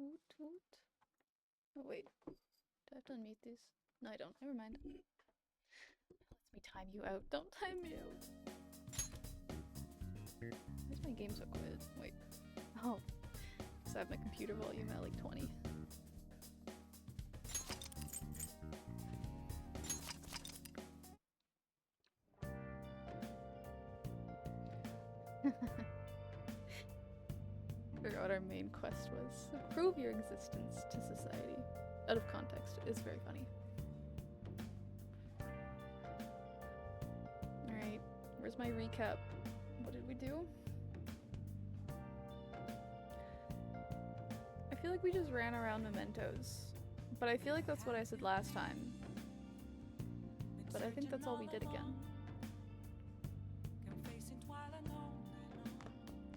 Woot woot. Oh wait, do I have to unmute these? No, I don't. Never mind. Let me time you out. Don't time me out. Why's my game so quiet? Wait. Oh, because I have my computer volume at like 20. Forgot what our main quest was. Prove your existence to society. Out of context. It's very funny. Alright, where's my recap? What did we do? I feel like we just ran around mementos. But I feel like that's what I said last time. But I think that's all we did again.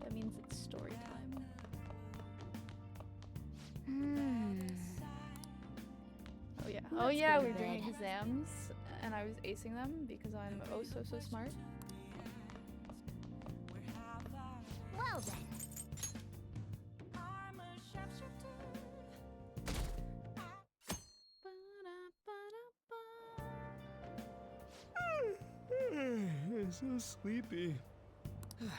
That means it's story time. Oh yeah. Oh yeah, we're doing exams and I was acing them because I'm oh so smart. Well then. So sleepy.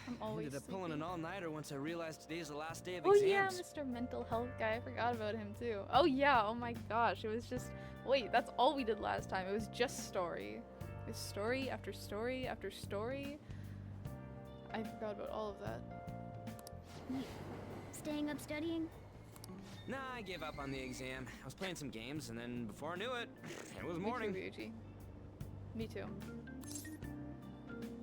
I'm always Ended up pulling an sleepy. all-nighter once I realized today's the last day of Oh exams. yeah, Mr. Mental Health guy. I forgot about him too. Oh yeah, oh my gosh. It was just wait, that's all we did last time. It was just story. It was story after story after story. I forgot about all of that. You staying up studying? Nah, I gave up on the exam. I was playing some games, and then before I knew it, it was morning. Me too, Ryuji. Me too.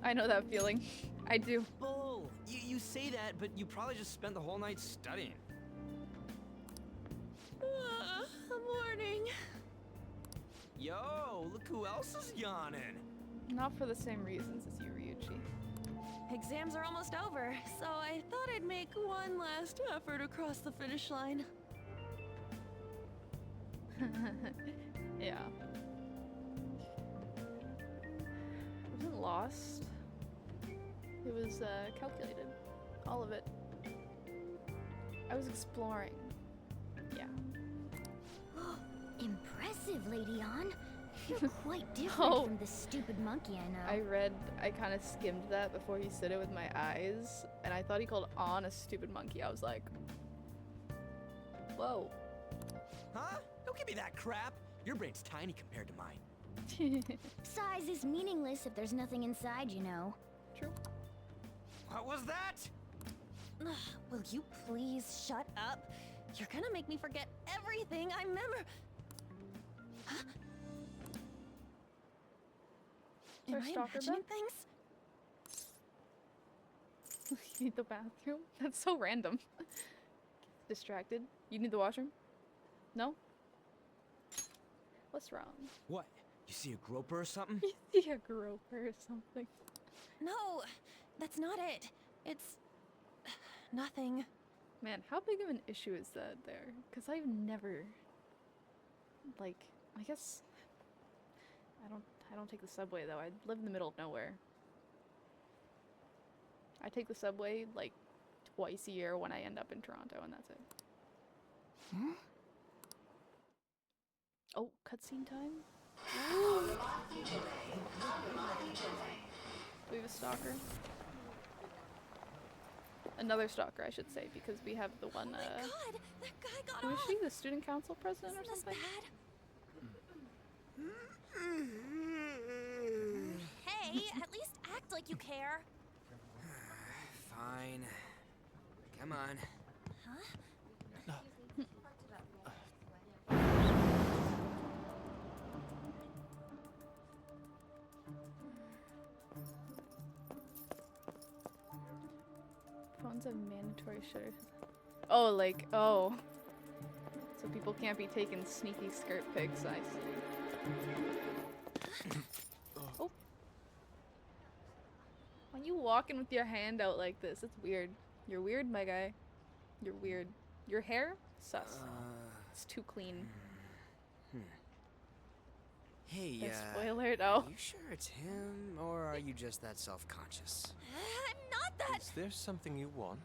I know that feeling. I do. Bull! You say that, but you probably just spent the whole night studying. Morning. Yo, look who else is yawning. Not for the same reasons as you, Ryuji. Exams are almost over, so I thought I'd make one last effort across the finish line. Yeah. It wasn't lost. It was calculated. All of it. I was exploring. Yeah. Impressive, Lady Ann. You're quite different Oh. from the stupid monkey I know. I kind of skimmed that before he said it with my eyes, and I thought he called On a stupid monkey. I was like, whoa. Huh? Don't give me that crap. Your brain's tiny compared to mine. Size is meaningless if there's nothing inside, you know. True. What was that? Will you please shut up? You're gonna make me forget everything I remember. Huh? Is our Am I stalker imagining back? things? You need the bathroom? That's so random. Distracted. You need the washroom? No? What's wrong? What? You see a groper or something? You see a groper or something. No, that's not it. It's nothing. Man, how big of an issue is that there? Because I've never, like, I guess I don't take the subway though. I live in the middle of nowhere. I take the subway like twice a year when I end up in Toronto, and that's it. Oh, cutscene time. Do we have a stalker? Another stalker, I should say, because we have the one. Oh my god, that guy got Who is off. she? The student council president or Isn't this something? bad? Hey, at least act like you care. Fine. Come on. Huh? Phones have mandatory shutters. Oh, like, oh. So people can't be taking sneaky skirt pics, I see. Oh. Why are you walking with your hand out like this? It's weird. You're weird, my guy. You're weird. Your hair? Sus. It's too clean. Hey, Okay, spoiler. Oh. Are you sure it's him, or are you just that self-conscious? I'm not that. Is there something you want?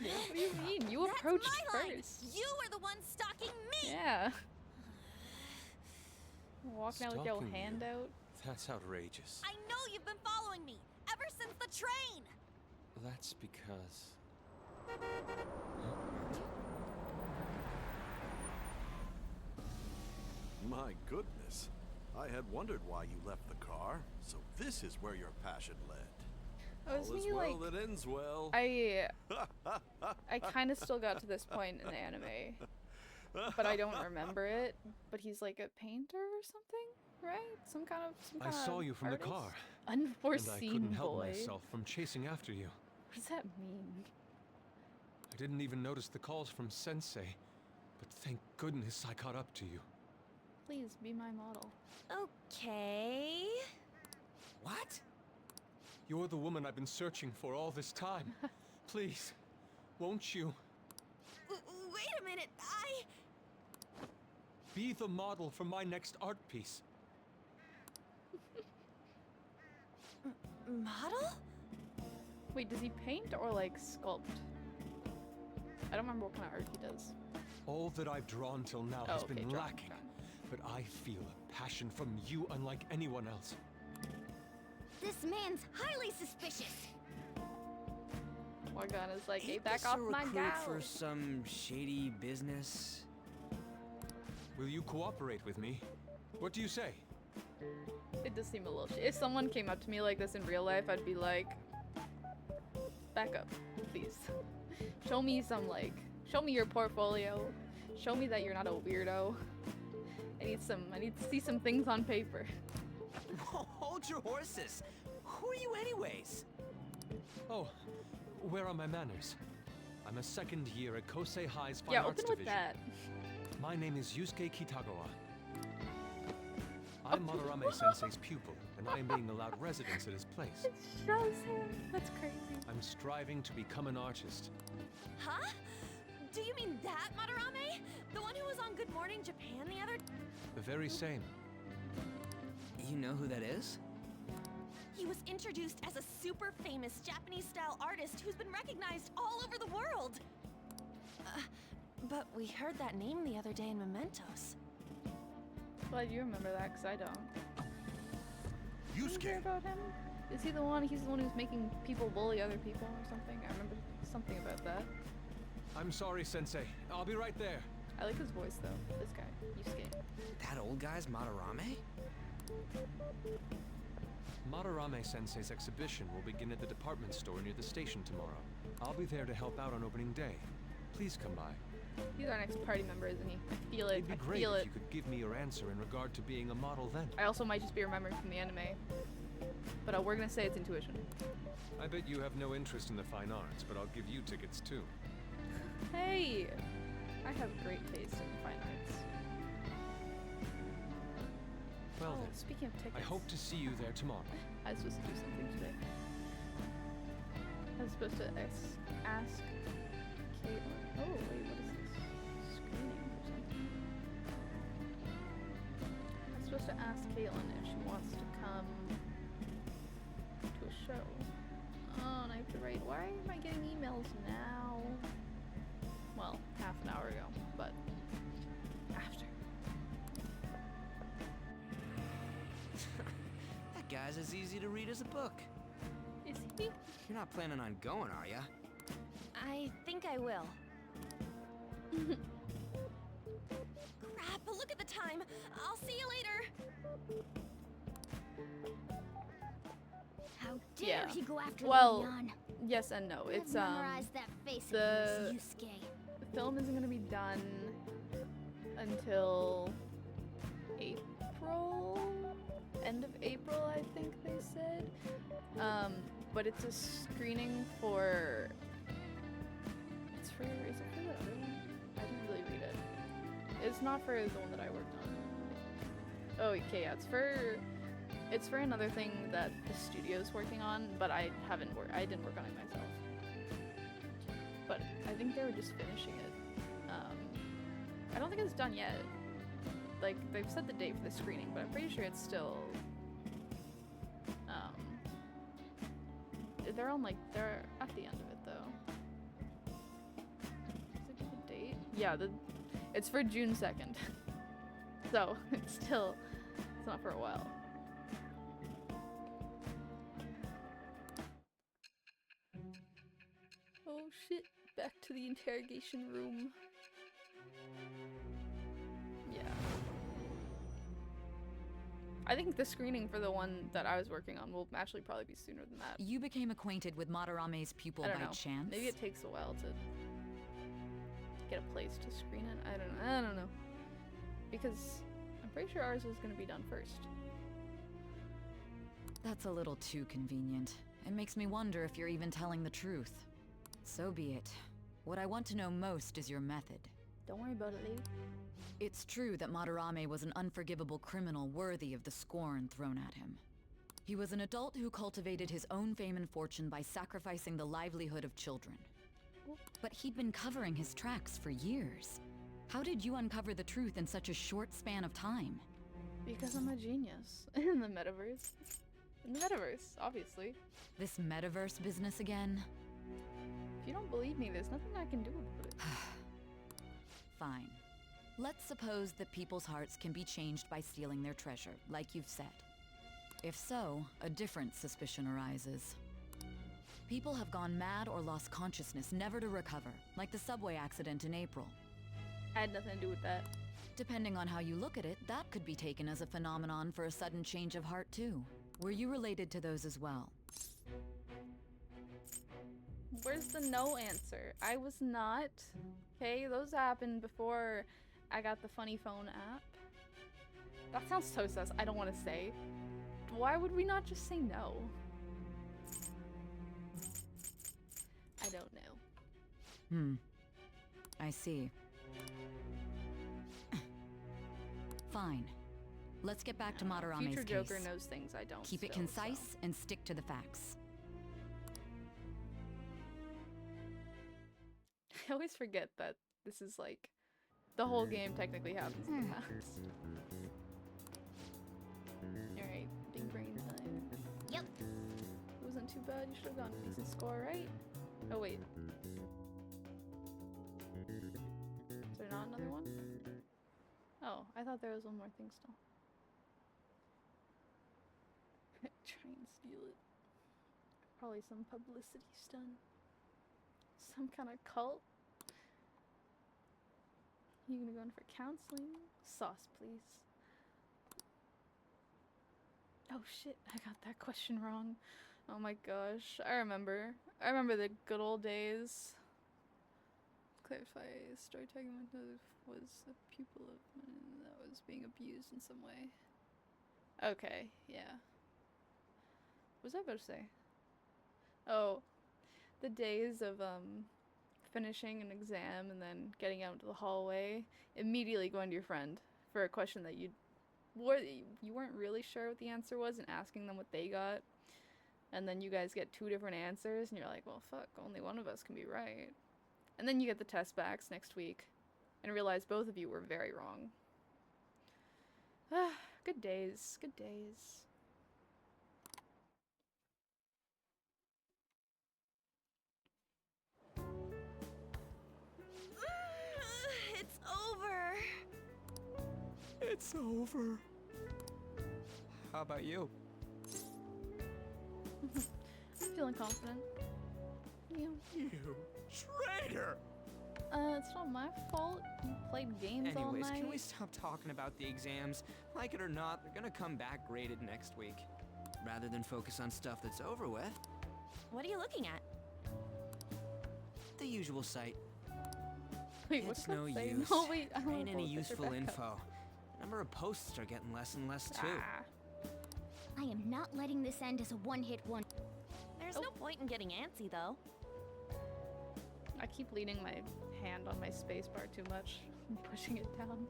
What do you mean? You That's approached my line. first. You were the one stalking me. Yeah. Walking out with your Stalking you? hand out. That's outrageous. I know you've been following me ever since the train. That's because... My goodness. I had wondered why you left the car, so this is where your passion led. I was All is thinking well like that ends well. I kind of still got to this point in the anime, but I don't remember it. But he's like a painter or something, right? Some kind I of saw you from artist? the car, and I Unforeseen couldn't help boy. myself from chasing after you. What does that mean? I didn't even notice the calls from Sensei, but thank goodness I caught up to you. Please be my model. Okay. What? You're the woman I've been searching for all this time. Please, won't you Wait a minute. be the model for my next art piece? Model? Wait, does he paint or like sculpt? I don't remember what kind of art he does. All that I've drawn till now Oh, has okay, been drawing, lacking, drawing. but I feel a passion from you unlike anyone else. This man's highly suspicious. Morgana is like, hey, Ain't back this off a my recruit gal. for some shady business? Will you cooperate with me? What do you say? It does seem a little if someone came up to me like this in real life, I'd be like, back up, please. Show me show me your portfolio. Show me that you're not a weirdo. I need to see some things on paper. Hold your horses. Who are you anyways? Oh, where are my manners? I'm a second year at Kosei High's Fine Yeah, Arts open with Division. that. My name is Yusuke Kitagawa. I'm Madarame Sensei's pupil, and I am being allowed residence at his place. It shows him. That's crazy. I'm striving to become an artist. Huh? Do you mean that Madarame? The one who was on Good Morning Japan the other... The very same. You know who that is? He was introduced as a super famous Japanese-style artist who's been recognized all over the world. But we heard that name the other day in Mementos. Glad you remember that, because I don't. Did you hear Yusuke, about him? Is he the one? He's the one who's making people bully other people or something? I remember something about that. I'm sorry, Sensei. I'll be right there. I like his voice though. This guy, Yusuke. That old guy's Madarame? Madarame Sensei's exhibition will begin at the department store near the station tomorrow. I'll be there to help out on opening day. Please come by. He's our next party member, isn't he? I feel it. It'd be I great feel if it. you could give me your answer in regard to being a model then. I also might just be remembering from the anime. But we're gonna say it's intuition. I bet you have no interest in the fine arts, but I'll give you tickets too. Hey! I have great taste in fine arts. Well Oh, then, speaking of tickets. I hope to see you there tomorrow. I was supposed to do something today. I was supposed to ask Caitlin. Oh, wait, what is this? Screening or something? I was supposed to ask Caitlin if she wants to come to a show. Oh, and I have to write. Why am I getting emails now? Well, half an hour ago, but after. That guy's as easy to read as a book. Is he? You're not planning on going, are ya? I think I will. Crap, look at the time. I'll see you later. How dare Yeah. he go after Well, Leon? Yes and no. It's I've memorized that face of the- yours, Yusuke. The film isn't gonna be done until April, end of April, I think they said. But it's a screening for. It's for. Is it for the other one? I didn't really read it. It's not for the one that I worked on. Oh, okay, yeah, it's for another thing that the studio's working on, but I didn't work on it myself. But I think they were just finishing it. I don't think it's done yet. Like, they've set the date for the screening, but I'm pretty sure it's still, they're at the end of it though. yeah, it's for June 2nd. So, it's not for a while. Oh shit, back to the interrogation room. Yeah. I think the screening for the one that I was working on will actually probably be sooner than that. You became acquainted with Madarame's pupil I don't by know. chance? Maybe it takes a while to get a place to screen it. I don't know. Because I'm pretty sure ours was gonna be done first. That's a little too convenient. It makes me wonder if you're even telling the truth. So be it. What I want to know most is your method. Don't worry about it, lady. It's true that Madarame was an unforgivable criminal worthy of the scorn thrown at him. He was an adult who cultivated his own fame and fortune by sacrificing the livelihood of children. But he'd been covering his tracks for years. How did you uncover the truth in such a short span of time? Because I'm a genius. In the metaverse. In the metaverse, obviously. This metaverse business again? If you don't believe me, there's nothing I can do about it. Fine. Let's suppose that people's hearts can be changed by stealing their treasure, like you've said. If so, a different suspicion arises. People have gone mad or lost consciousness, never to recover, like the subway accident in April. I had nothing to do with that. Depending on how you look at it, that could be taken as a phenomenon for a sudden change of heart too. Were you related to those as well? Where's the no answer? I was not. Okay, those happened before I got the funny phone app. That sounds so sus. I don't want to say. Why would we not just say no? I don't know. I see. Fine. Let's get back to Madarame's Future case. Joker knows things I don't. Keep it still, concise so. and stick to the facts. I always forget that this is like the whole game technically happens in the past. Alright, big brain time. Yep. It wasn't too bad, you should have gotten a decent score, right? Oh wait. Is there not another one? Oh, I thought there was one more thing still. Try and steal it. Probably some publicity stunt. Some kind of cult. You gonna go in for counseling? Sauce, please. Oh shit, I got that question wrong. Oh my gosh, I remember the good old days. Clarify, story tagging was a pupil of mine that was being abused in some way. Okay, yeah. What was I about to say? Oh, the days of finishing an exam and then getting out into the hallway, immediately going to your friend for a question that you weren't really sure what the answer was and asking them what they got. And then you guys get two different answers and you're like, well, fuck, only one of us can be right. And then you get the test backs next week and realize both of you were very wrong. Ah, good days, good days. It's over. It's over. How about you? I'm feeling confident. You. You traitor! It's not my fault. You played games all Anyways, night. can we stop talking about the exams? Like it or not, they're gonna come back graded next week. Rather than focus on stuff that's over with, What are you looking at? the usual site. Wait, what's It's that no say? use. No, wait, I There don't ain't wanna any pull the picture useful back up. info. The number of posts are getting less and less too. Ah. I am not letting this end as a one-hit wonder. There's Oh. no point in getting antsy, though. I keep leaning my hand on my spacebar too much. I'm pushing it down.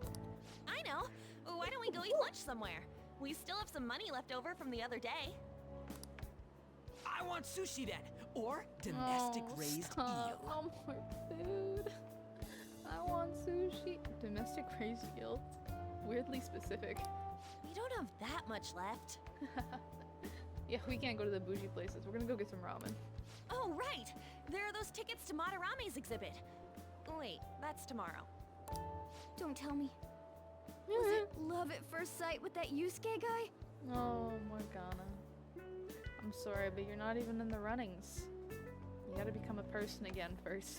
I know. Why don't we go eat lunch somewhere? We still have some money left over from the other day. I want sushi then, or domestic Oh, raised stop. eel. No more food. I want sushi. Domestic raised eel. Weirdly specific. We don't have that much left. Yeah, we can't go to the bougie places. We're gonna go get some ramen. Oh, right! There are those tickets to Madarame's exhibit. Wait, that's tomorrow. Don't tell me. Was it love at first sight with that Yusuke guy? Oh, Morgana. I'm sorry, but you're not even in the runnings. You gotta become a person again first.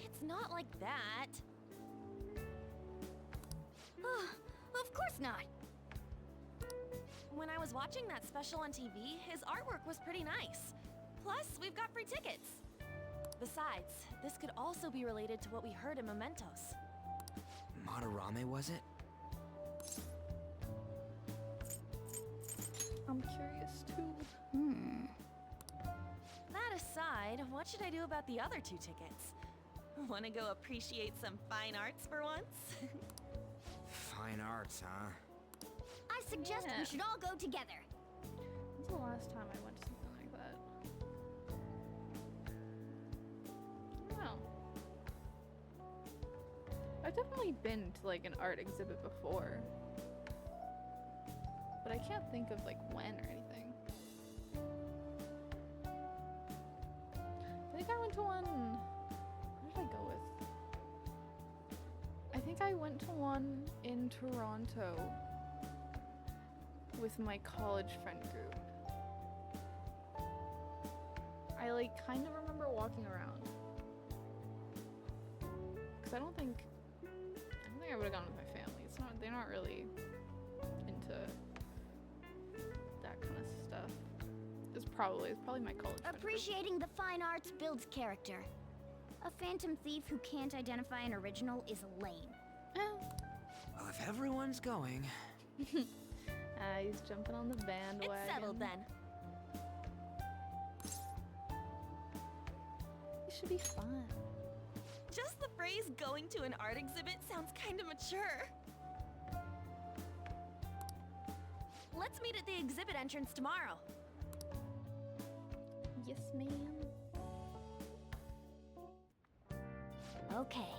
It's not like that. Of course not. When I was watching that special on TV, his artwork was pretty nice. Plus, we've got free tickets. Besides, this could also be related to what we heard in Mementos. Madarame, was it? I'm curious too. That aside, what should I do about the other 2 tickets? Want to go appreciate some fine arts for once? Fine arts, huh? I suggest Yeah. we should all go together. When's the last time I went to something like that? I don't know. I've definitely been to like an art exhibit before. But I can't think of like when or anything. I think I went to one. Where did I go with? I think I went to one in Toronto with my college friend group. I like kind of remember walking around. Cause I don't think I would have gone with my family. They're not really into that kind of stuff. It's probably my college friend group. Appreciating the fine arts builds character. A phantom thief who can't identify an original is lame. Well, if everyone's going... He's jumping on the bandwagon. It's settled then. It should be fun. Just the phrase going to an art exhibit sounds kind of mature. Let's meet at the exhibit entrance tomorrow. Yes, ma'am. Okay.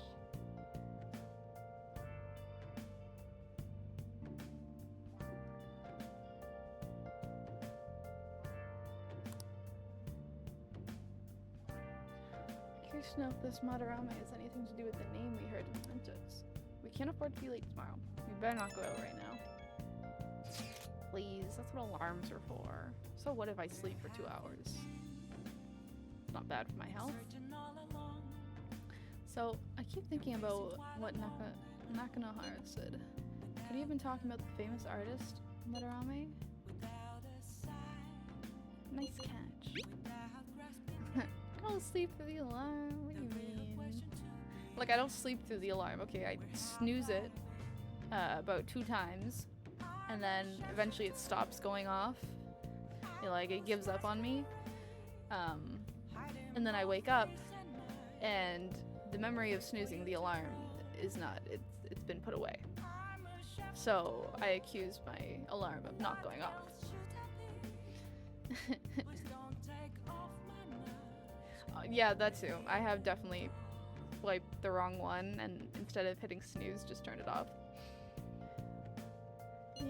Curious to know if this Madarame has anything to do with the name we heard in Mementos. We can't afford to be late tomorrow. We better not go out right now. Please, that's what alarms are for. So what if I sleep for 2 hours? It's not bad for my health. So, I keep thinking about what Nakanohara said. Could he have been talking about the famous artist, Madarame? Nice catch. I don't sleep through the alarm. What do you mean? Like, I don't sleep through the alarm. Okay, I snooze it about 2 times, and then eventually it stops going off. It gives up on me. And then I wake up, and the memory of snoozing the alarm is not. It's been put away. So I accuse my alarm of not going off. Yeah, that too. I have definitely wiped the wrong one, and instead of hitting snooze, just turned it off. Yeah.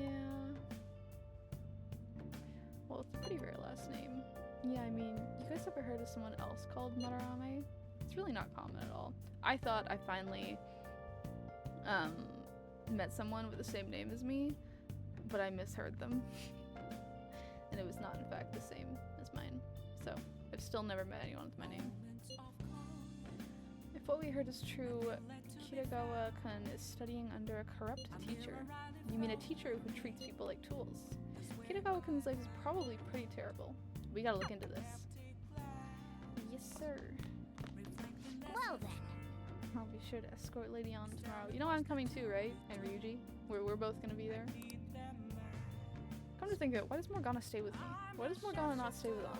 Well, it's a pretty rare last name. Yeah, I mean, you guys ever heard of someone else called Madarame? It's really not common at all. I thought I finally met someone with the same name as me, but I misheard them. And it was not, in fact, the same as mine. So, I've still never met anyone with my name. If what we heard is true, Kitagawa-kun is studying under a corrupt teacher. You mean a teacher who treats people like tools. Kitagawa-kun's life is probably pretty terrible. We gotta look into this. Yes, sir. Well then. I'll be sure to escort Lady On tomorrow. You know I'm coming too, right? And Ryuji? We're both gonna be there. Come to think of it, why does Morgana stay with me? Why does Morgana not stay with On?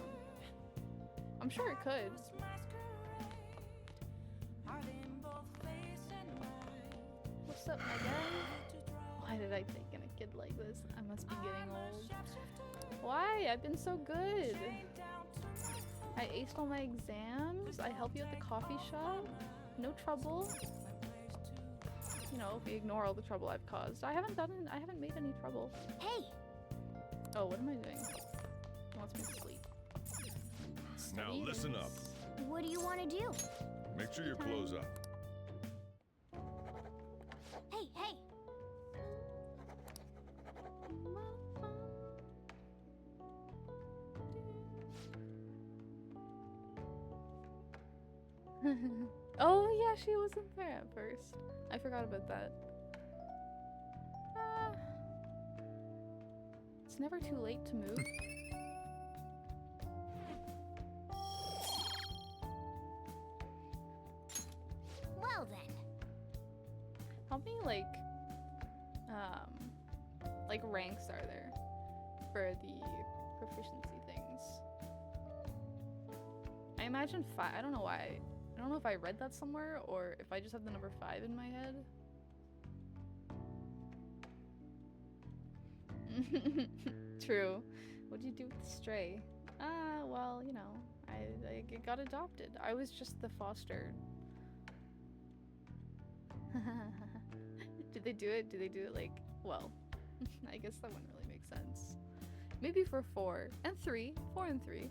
I'm sure it could. What's up, my guy? Why did I take in a kid like this? I must be getting old. Why? I've been so good. I aced all my exams. I help you at the coffee shop. No trouble. You know, if we ignore all the trouble I've caused. I haven't made any trouble. Hey, Oh, what am I doing? It wants me to sleep. Now Study listen is- up. what do you want to do? Make sure your clothes up. Oh yeah, she wasn't there at first. I forgot about that. It's never too late to move. Well then. How many like ranks are there for the proficiency things? I imagine 5. I don't know why. I don't know if I read that somewhere or if I just have the number 5 in my head. True. What'd you do with the stray? Well, you know, I got adopted. I was just the foster. Did they do it? Did they do it like, well, I guess that wouldn't really make sense. Maybe for 4 and 3, 4 and 3,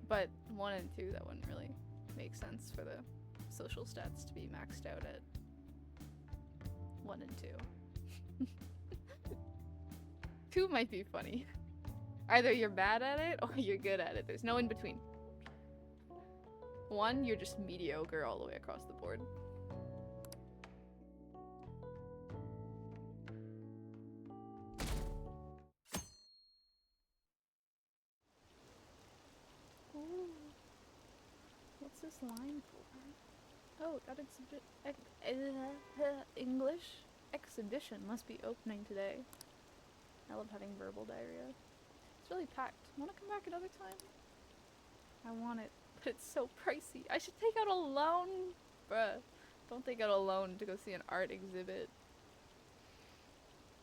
but 1 and 2, that wouldn't really make sense for the social stats to be maxed out at 1 and 2. 2 might be funny. Either you're bad at it or you're good at it. There's no in between. 1, you're just mediocre all the way across the board. Ooh. What's this line for? Oh, got English exhibition must be opening today. I love having verbal diarrhea. It's really packed. Want to come back another time? I want it, but it's so pricey. I should take out a loan, bruh. Don't take out a loan to go see an art exhibit.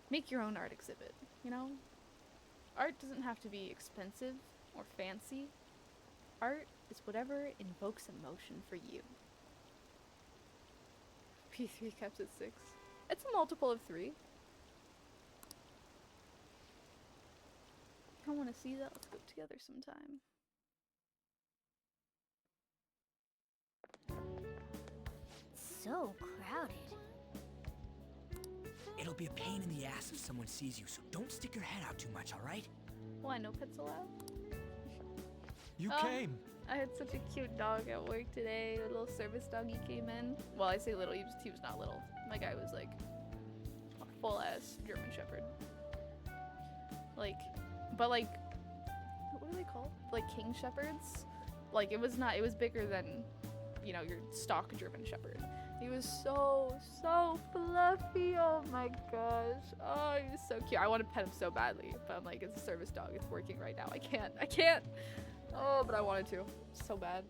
Make your own art exhibit, you know? Art doesn't have to be expensive or fancy. Art is whatever invokes emotion for you. P3 caps at 6. It's a multiple of 3. I want to see that. Let's go together sometime. So crowded. It'll be a pain in the ass if someone sees you, so don't stick your head out too much, alright? Why, no pets allowed? You Oh. came! I had such a cute dog at work today. A little service doggy came in. Well, I say little, he was not little. My guy was like a full-ass German Shepherd. Like, but like, what are they called? Like King Shepherds? Like, it was bigger than, you know, your stock German Shepherd. He was so fluffy. Oh my gosh. Oh, he was so cute. I want to pet him so badly, but I'm like, it's a service dog. It's working right now. I can't. Oh, but I wanted to. So bad.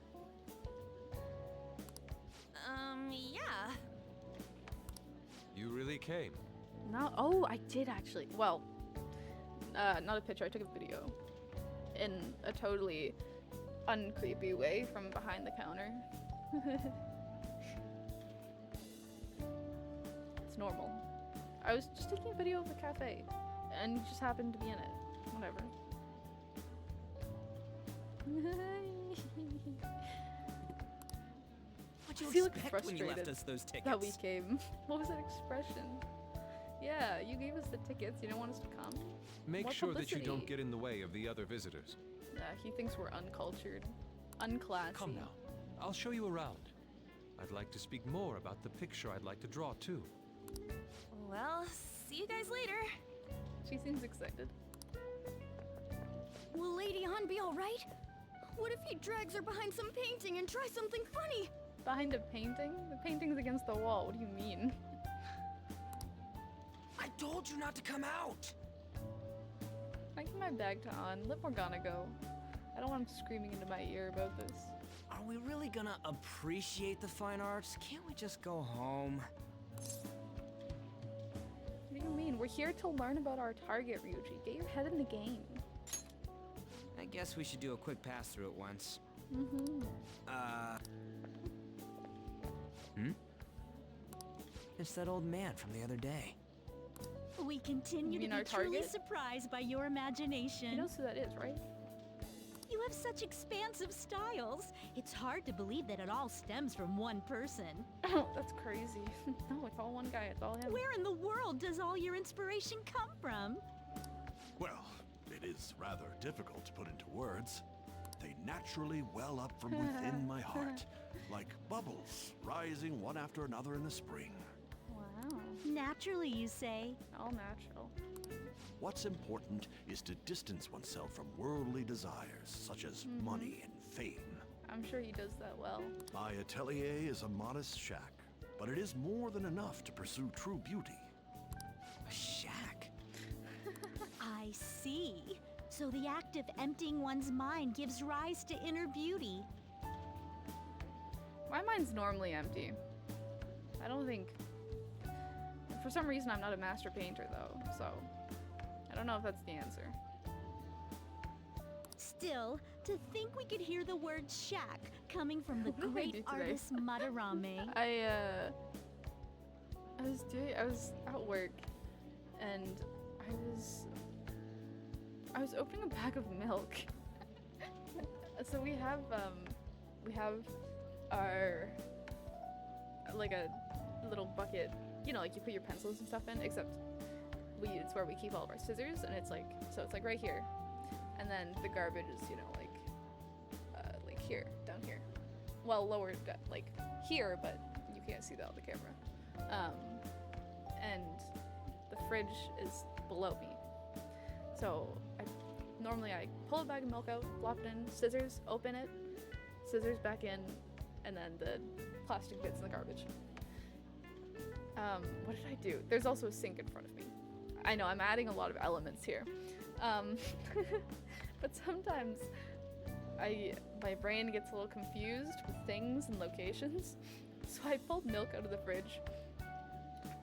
Yeah. You really came. No, oh, I did actually. Well, not a picture. I took a video in a totally uncreepy way from behind the counter. It's normal. I was just taking a video of the cafe, and you just happened to be in it. Whatever. What'd you I feel like expect when you left frustrated us those tickets? that we came. What was that expression? Yeah, you gave us the tickets. You didn't want us to come. Make More sure that you don't publicity. get in the way of the other visitors. Yeah, he thinks we're uncultured, unclassy. Come now. I'll show you around. I'd like to speak more about the picture I'd like to draw too. Well, see you guys later. She seems excited. Will Lady Han be alright? What if he drags her behind some painting and tries something funny? Behind a painting? The painting's against the wall. What do you mean? I told you not to come out! I give my bag to On. Let Morgana go. I don't want him screaming into my ear about this. Are we really gonna appreciate the fine arts? Can't we just go home? What do you mean? We're here to learn about our target, Ryuji. Get your head in the game. I guess we should do a quick pass through it once. Mm-hmm. It's that old man from the other day. We continue You mean to our be truly target? surprised by your imagination. He knows who that is, right? You have such expansive styles. It's hard to believe that it all stems from one person. That's crazy. No, it's all one guy. It's all him. Where in the world does all your inspiration come from? Well, it is rather difficult to put into words. they naturally well up from within my heart, like bubbles rising one after another in the spring. Wow. Naturally, you say? All natural. What's important is to distance oneself from worldly desires, such as money and fame. I'm sure he does that well. My atelier is a modest shack, but it is more than enough to pursue true beauty. A shack? I see. So the act of emptying one's mind gives rise to inner beauty. My mind's normally empty. I don't think... For some reason, I'm not a master painter, though, so... I don't know if that's the answer. Still, to think we could hear the word shack coming from the What did I great do today? artist Madarame. I was at work, and I was opening a bag of milk. So we have our, like a little bucket, you know, like you put your pencils and stuff in, except it's where we keep all of our scissors, and it's like right here. And then the garbage is, you know, like here, down here. Well, lower, like here, but you can't see that on the camera. And the fridge is below me. So normally I pull a bag of milk out, flop it in, scissors, open it, scissors back in, and then the plastic bits in the garbage. What did I do? There's also a sink in front of me. I know, I'm adding a lot of elements here. But sometimes my brain gets a little confused with things and locations. So I pulled milk out of the fridge,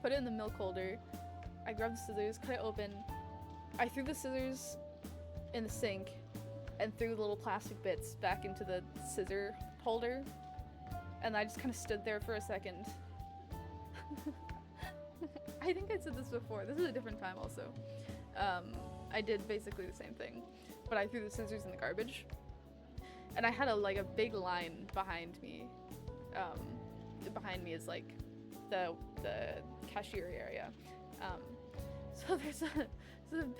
put it in the milk holder, I grabbed the scissors, cut it open, I threw the scissors in the sink, and threw the little plastic bits back into the scissor holder, and I just kind of stood there for a second. I think I said this before, this is a different time also. I did basically the same thing, but I threw the scissors in the garbage, and I had a big line behind me. Behind me is like the cashier area. So there's a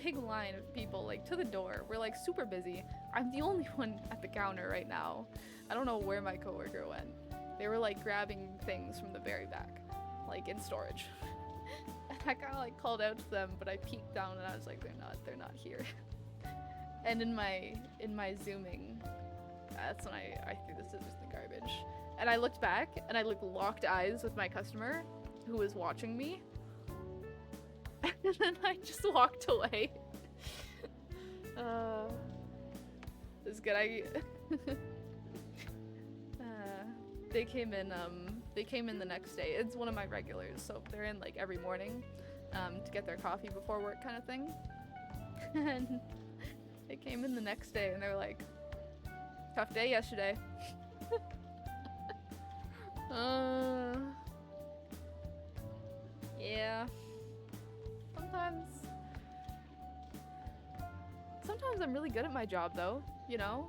big line of people like to the door. We're like super busy. I'm the only one at the counter right now. I don't know where my coworker went. They were like grabbing things from the very back, like in storage. And I kind of like called out to them, but I peeked down and I was like, they're not here. And in my zooming, that's when I threw the scissors in the garbage. And I looked back and I locked eyes with my customer who was watching me. And then I just walked away. It was good. They came in the next day. It's one of my regulars, so they're in like every morning to get their coffee before work kind of thing. And they came in the next day and they were like, tough day yesterday. Yeah. Sometimes I'm really good at my job though, you know?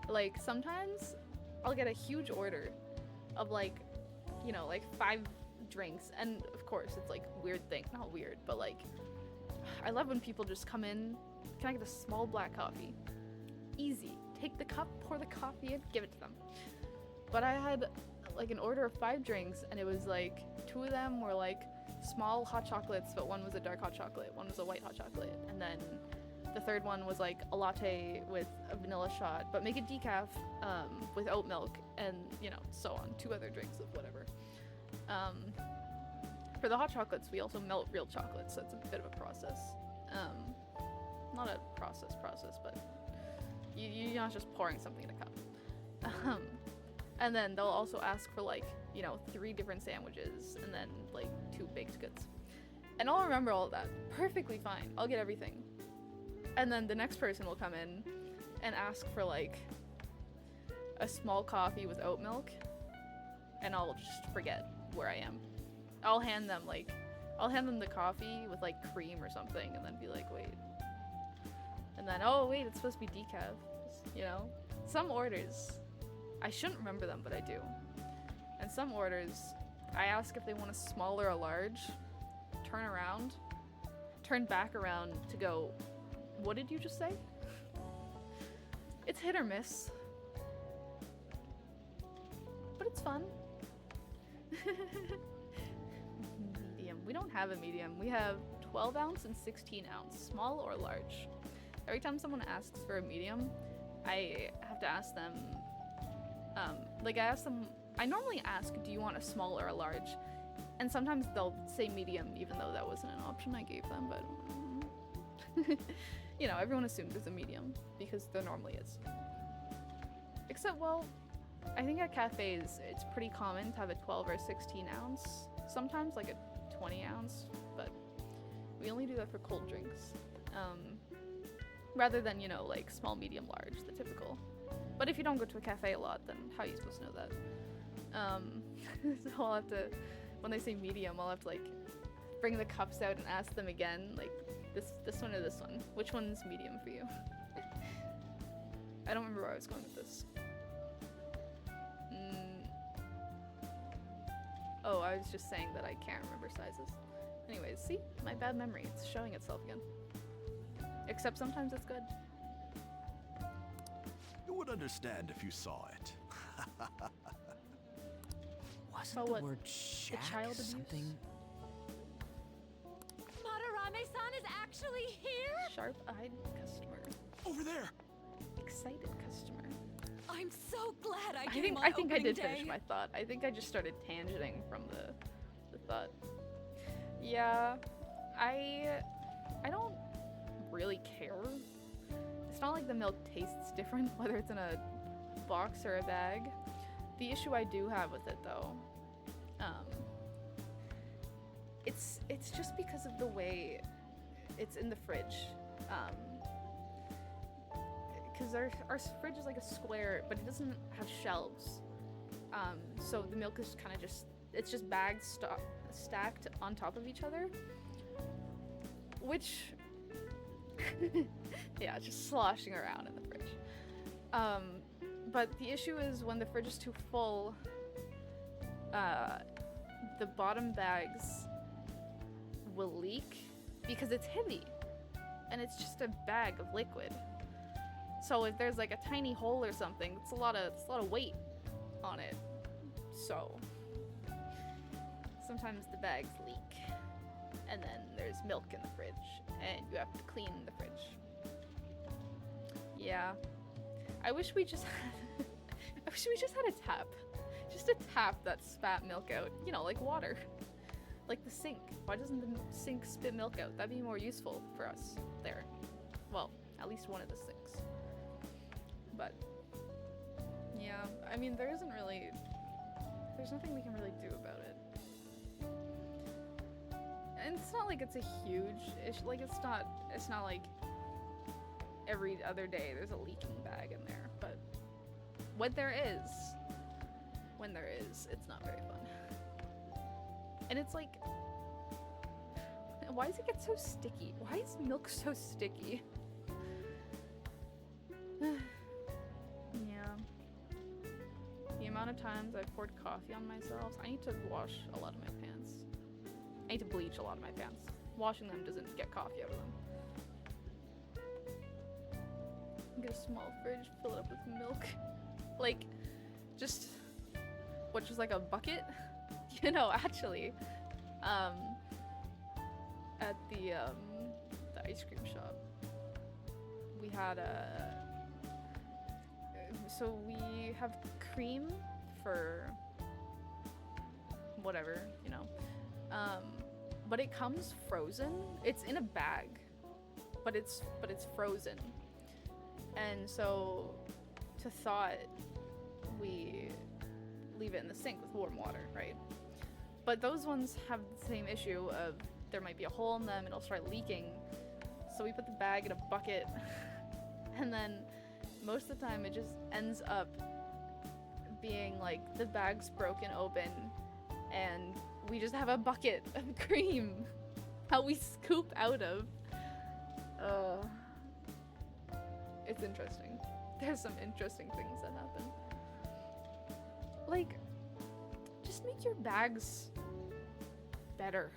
Like sometimes I'll get a huge order of like, you know, like 5 drinks, and of course it's like weird thing, not weird, but like I love when people just come in, can I get a small black coffee? Easy. Take the cup, pour the coffee in, give it to them. But I had like an order of 5 drinks, and it was like 2 of them were like small hot chocolates, but one was a dark hot chocolate, one was a white hot chocolate, and then the third one was like a latte with a vanilla shot, but make it decaf with oat milk, and you know, so on. 2 other drinks of whatever. For the hot chocolates, we also melt real chocolate, so it's a bit of a process. Not a process, but you're not just pouring something in a cup. And then they'll also ask for like, you know, 3 different sandwiches and then like 2 baked goods. And I'll remember all of that perfectly fine. I'll get everything. And then the next person will come in and ask for like a small coffee with oat milk, and I'll just forget where I am. I'll hand them the coffee with like cream or something, and then be like, wait. And then, oh wait, it's supposed to be decaf. You know? Some orders, I shouldn't remember them, but I do. And some orders, I ask if they want a small or a large, turn back around to go, what did you just say? It's hit or miss, but it's fun. Medium. We don't have a medium. We have 12 ounce and 16 ounce, small or large. Every time someone asks for a medium, I have to ask them, I normally ask, do you want a small or a large? And sometimes they'll say medium, even though that wasn't an option I gave them, but you know, everyone assumes it's a medium because there normally is. Except, well, I think at cafes, it's pretty common to have a 12 or 16 ounce, sometimes like a 20 ounce, but we only do that for cold drinks. Rather than, you know, like small, medium, large, the typical. But if you don't go to a cafe a lot, then how are you supposed to know that? So I'll have to, when they say medium, I'll have to like bring the cups out and ask them again, like this one or this one? Which one's medium for you? I don't remember where I was going with this. Oh, I was just saying that I can't remember sizes. Anyways, see? My bad memory. It's showing itself again. Except sometimes it's good. You would understand if you saw it. Wasn't Oh, what? the word shack child abuse? something? Madarame-san is actually here? Sharp-eyed customer. Over there! Excited customer. I'm so glad I I came think on I think I opening did finish day. my thought. I think I just started tangenting from the thought. Yeah, I don't really care. It's not like the milk tastes different whether it's in a box or a bag. The issue I do have with it though, it's just because of the way it's in the fridge. Because our fridge is like a square, but it doesn't have shelves. So the milk is kind of it's just bags stacked on top of each other. Which, yeah, just sloshing around in the fridge. But the issue is when the fridge is too full, the bottom bags will leak because it's heavy. And it's just a bag of liquid. So if there's like a tiny hole or something, it's a lot of weight on it. So sometimes the bags leak, and then there's milk in the fridge, and you have to clean the fridge. Yeah, I wish we just had, had a tap, just a tap that spat milk out. You know, like water, like the sink. Why doesn't the sink spit milk out? That'd be more useful for us there. Well, at least one of the sinks. But yeah, I mean, there's nothing we can really do about it. And it's not like it's a huge issue. Like it's not like every other day there's a leaking bag in there. But when there is, it's not very fun. And it's like, why does it get so sticky? Why is milk so sticky? Yeah. The amount of times I've poured coffee on myself, I need to wash a lot of my pants. I need to bleach a lot of my pants. Washing them doesn't get coffee out of them. Get a small fridge, fill it up with milk. Like, just like a bucket? You know, actually. At the ice cream shop, we had so we have cream for whatever, you know. But it comes frozen. It's in a bag, but it's frozen. And so to thaw it, we leave it in the sink with warm water, right? But those ones have the same issue of there might be a hole in them, it'll start leaking. So we put the bag in a bucket, and then most of the time it just ends up being like the bag's broken open and we just have a bucket of cream that we scoop out of. It's interesting. There's some interesting things that happen. Like, just make your bags better.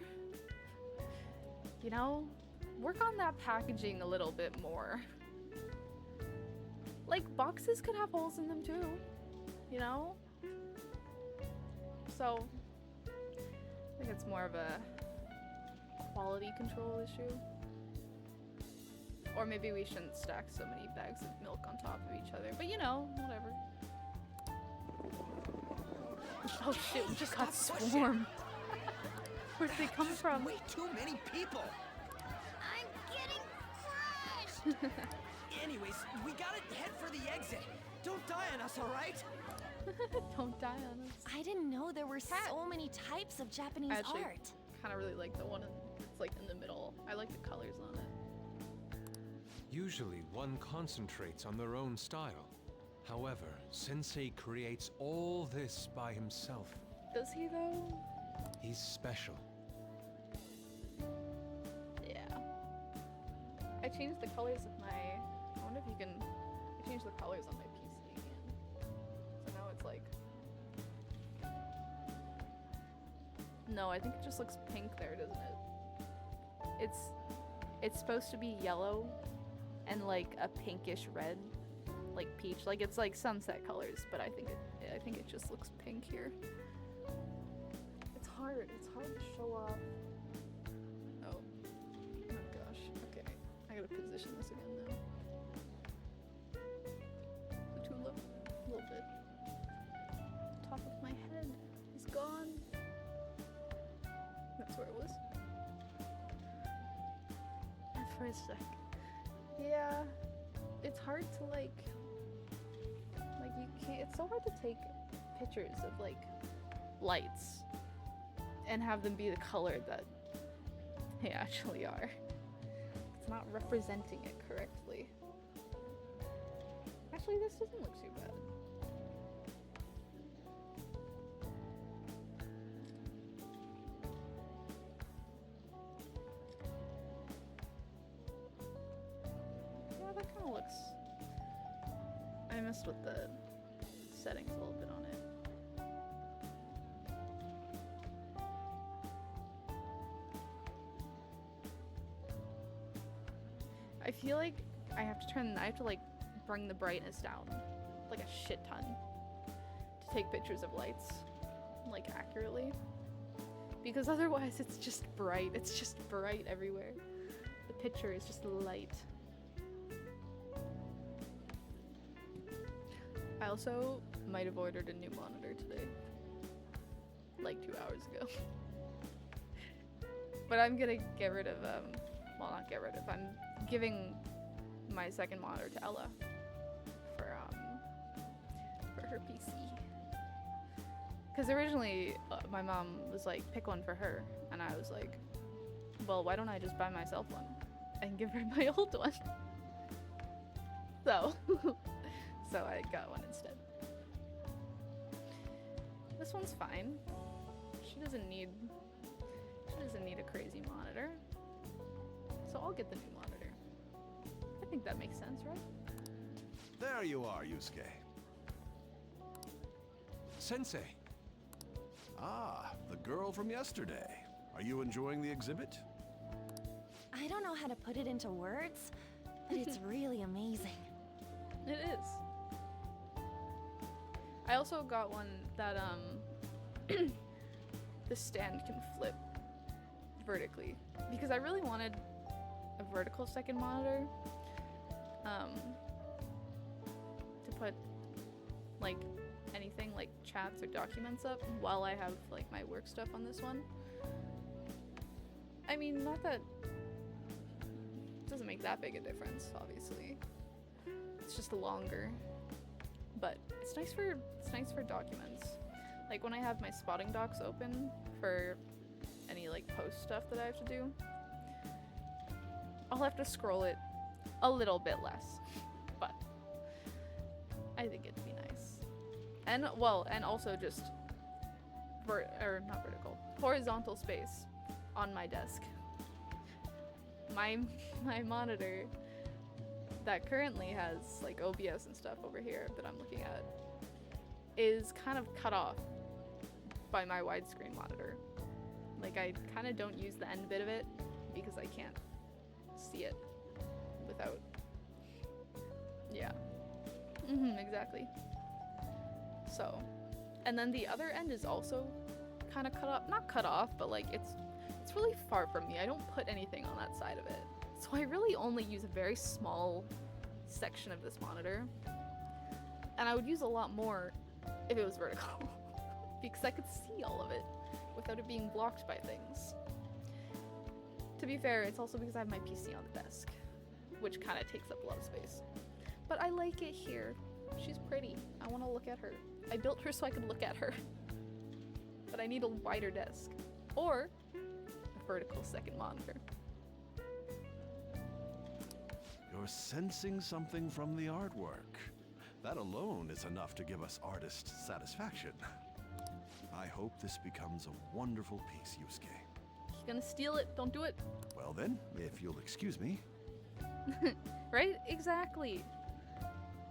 You know? Work on that packaging a little bit more. Like, boxes could have holes in them too, you know? So I think it's more of a quality control issue. Or maybe we shouldn't stack so many bags of milk on top of each other. But you know, whatever. Oh shit, we just got swarmed. Where'd they come from? Way too many people. I'm getting crushed! Anyways, we gotta head for the exit. Don't die on us, all right? Don't die on us. I didn't know there were so many types of Japanese Actually, art. kind of really like the one it's like in the middle. I like the colors on it. Usually, one concentrates on their own style. However, Sensei creates all this by himself. Does he though? He's special. Yeah. I changed the colors of my. I wonder if you can. I changed the colors on my PC again. So now it's like. No, I think it just looks pink there, doesn't it? It's supposed to be yellow and like a pinkish red, like peach. Like it's like sunset colors, but I think it just looks pink here. It's hard to show off. Oh gosh. Okay, I gotta position this again now. Too low, a little bit. Top of my head is gone. That's where it was. For a sec. Yeah, it's hard to like you can't. It's so hard to take pictures of like lights and have them be the color that they actually are. It's not representing it correctly. Actually, this doesn't look too bad. Yeah, that kind of looks. I messed with the settings a little bit on it. I feel like I have to like bring the brightness down like a shit ton to take pictures of lights like accurately, because otherwise it's just bright. It's just bright everywhere. The picture is just light. I also might have ordered a new monitor today, like 2 hours ago. But I'm gonna get rid of well, not get rid of, I'm giving my second monitor to Ella for her PC. Because originally my mom was like, pick one for her, and I was like, well, why don't I just buy myself one and give her my old one? So so I got one instead. This one's fine. She doesn't need a crazy monitor. So I'll get the new monitor. I think that makes sense, right? There you are, Yusuke. Sensei, Ah, the girl from yesterday. Are you enjoying the exhibit? I don't know how to put it into words, but it's really amazing. It is. I also got one that the stand can flip vertically, because I really wanted a vertical second monitor to put like anything like chats or documents up while I have like my work stuff on this one. I mean, not that it doesn't make that big a difference, obviously. It's just longer, but it's nice for documents. Like when I have my spotting docs open for any like post stuff that I have to do, I'll have to scroll it a little bit less, but I think it'd be nice. And also just not vertical, horizontal space on my desk. My monitor that currently has like OBS and stuff over here that I'm looking at is kind of cut off by my widescreen monitor. Like I kind of don't use the end bit of it because I can't see it without. Yeah. Exactly. So, and then the other end is also kind of cut off, not cut off, but like it's really far from me. I don't put anything on that side of it. So I really only use a very small section of this monitor. And I would use a lot more if it was vertical because I could see all of it without it being blocked by things. To be fair, it's also because I have my PC on the desk, which kind of takes up a lot of space. But I like it here. She's pretty. I want to look at her. I built her so I could look at her. But I need a wider desk. Or a vertical second monitor. You're sensing something from the artwork. That alone is enough to give us artist satisfaction. I hope this becomes a wonderful piece, Yusuke. She's gonna steal it. Don't do it. Well then, if you'll excuse me. Right? Exactly.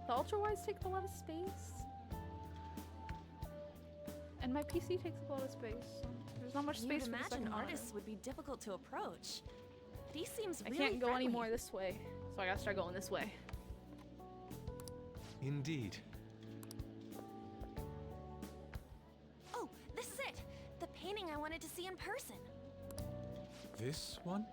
The ultra-wides take up a lot of space. And my PC takes up a lot of space. So there's not much space You'd for the imagine second monitor. artists would be difficult to approach. But he seems I really can't go any friendly. more this way, so I gotta start going this way. Indeed. Oh, this is it! The painting I wanted to see in person. This one?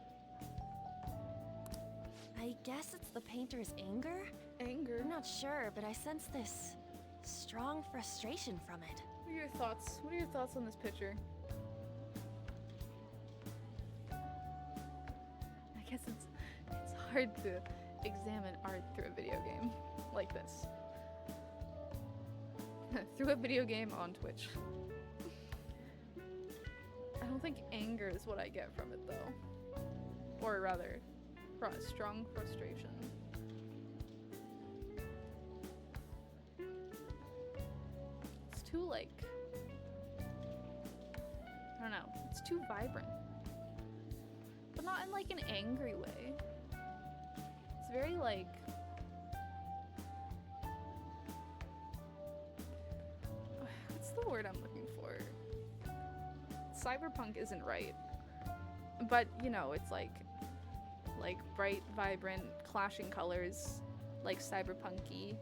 I guess it's the painter's anger? Anger. I'm not sure, but I sense this strong frustration from it. What are your thoughts? What are your thoughts on this picture? I guess it's hard to examine art through a video game like this. Through a video game on Twitch. I don't think anger is what I get from it though. Or rather, strong frustration. It's too like, I don't know, it's too vibrant. But not in like an angry way. It's very like, what's the word I'm looking for? Cyberpunk isn't right. But you know, it's like bright, vibrant, clashing colors, like cyberpunky.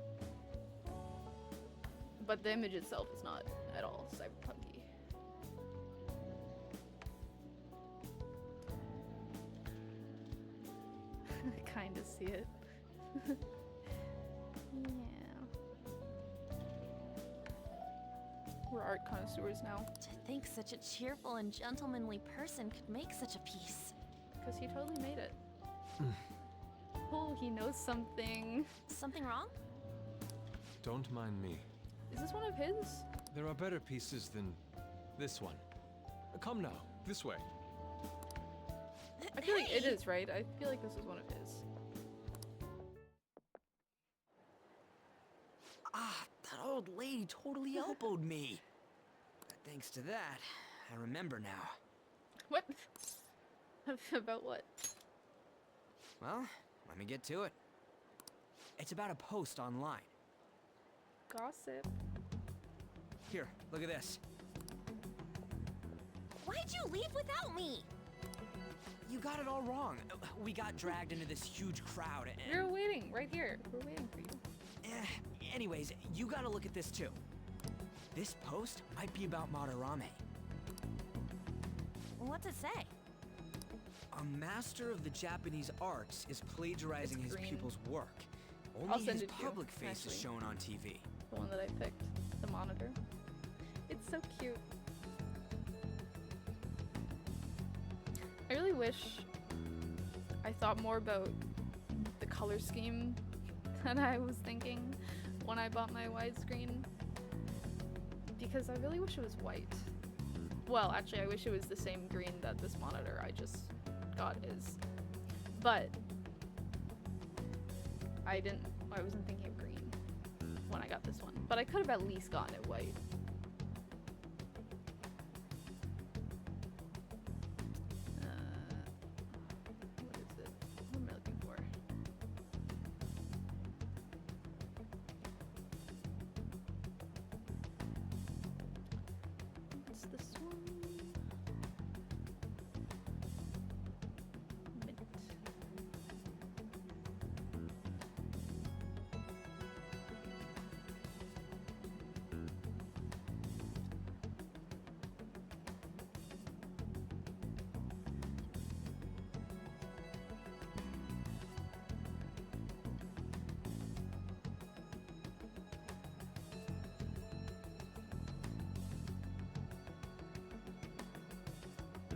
But the image itself is not at all cyberpunky. I kind of see it. Yeah. We're art connoisseurs now. To think such a cheerful and gentlemanly person could make such a piece. Because he totally made it. Oh, he knows something. Something wrong? Don't mind me. Is this one of his? There are better pieces than this one. Come now, this way. I feel like it is, right? I feel like this is one of his. Ah, that old lady totally elbowed me. But thanks to that, I remember now. What? About what? Well, let me get to it. It's about a post online. Gossip. Here, look at this. Why'd you leave without me? You got it all wrong. We got dragged into this huge crowd and... You're waiting right here. We're waiting for you. Anyways, you gotta look at this too. This post might be about Madarame. What's it say? A master of the Japanese arts is plagiarizing It's his green. pupil's work. I'll Only send his it to you, public face is actually. shown on TV. The one that I picked. The monitor. It's so cute. I really wish I thought more about the color scheme that I was thinking when I bought my widescreen. Because I really wish it was white. Well, actually, I wish it was the same green that this monitor I just got is. But I wasn't thinking of green when I got this one. But I could have at least gotten it white. What is it? What am I looking for? What's this one? Mint.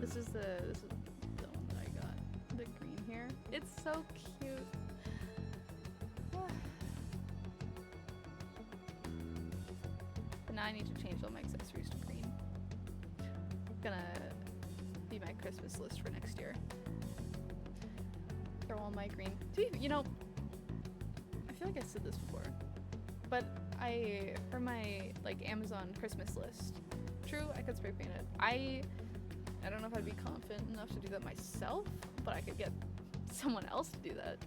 This is the one that I got. The green here. It's so cute. But now I need to change all my accessories to green. Gonna be my Christmas list for next year. Throw all my green. You know, I feel like I said this before, but for my like Amazon Christmas list, true, I could spray paint it. I don't know if I'd be confident enough to do that myself, but I could get someone else to do that.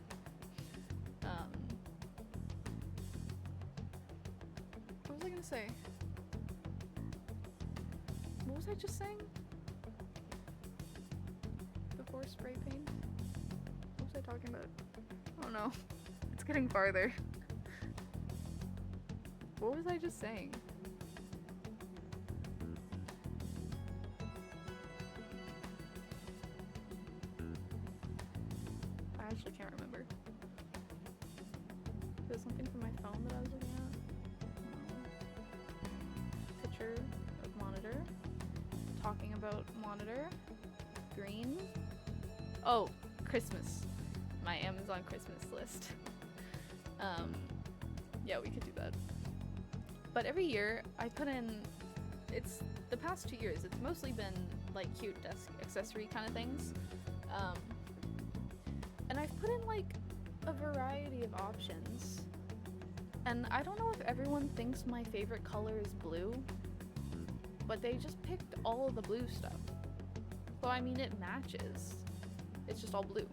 What was I gonna say? What was I just saying? Before spray paint? What was I talking about? I don't know. It's getting farther. What was I just saying? I actually can't remember. There's something from my phone that I was looking at. No. Picture of monitor. Talking about monitor. Green. Oh, Christmas. My Amazon Christmas list. Yeah, we could do that. But every year I put in, it's the past 2 years, it's mostly been like cute desk accessory kind of things. And I've put in like a variety of options. And I don't know if everyone thinks my favorite color is blue, but they just picked all of the blue stuff. So I mean, it matches. It's just all blue.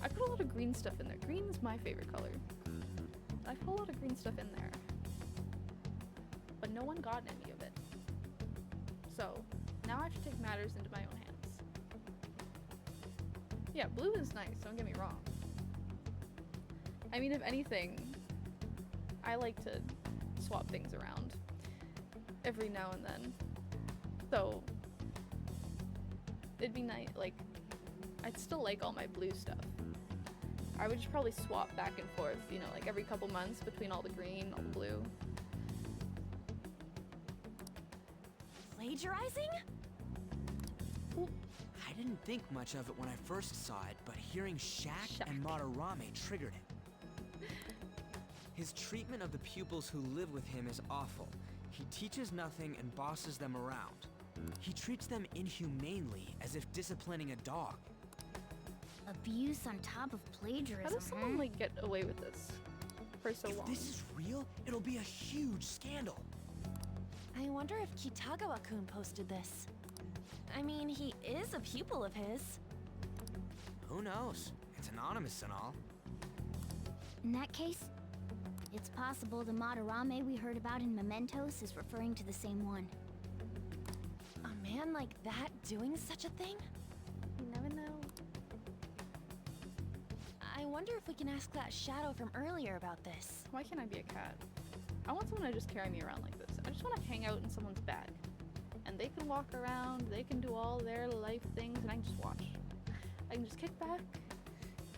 I put a lot of green stuff in there. Green's my favorite color. I put a lot of green stuff in there. But no one got any of it. So now I have to take matters into my own hands. Yeah, blue is nice, don't get me wrong. I mean, if anything, I like to swap things around every now and then. So it'd be nice, like, I'd still like all my blue stuff. I would just probably swap back and forth, you know, like every couple months between all the green, all the blue. Plagiarizing? I didn't think much of it when I first saw it, but hearing Shaq and Madarame triggered it. His treatment of the pupils who live with him is awful. He teaches nothing and bosses them around. He treats them inhumanely, as if disciplining a dog. Abuse on top of plagiarism. How does someone like get away with this for so long? If this is real, it'll be a huge scandal. I wonder if Kitagawa-kun posted this. I mean, he is a pupil of his. Who knows? It's anonymous and all. In that case, it's possible the Madarame we heard about in Mementos is referring to the same one. A man like that doing such a thing? You never know. I wonder if we can ask that shadow from earlier about this. Why can't I be a cat? I want someone to just carry me around like this. I just want to hang out in someone's bag. And they can walk around, they can do all their life things, and I can just watch. I can just kick back,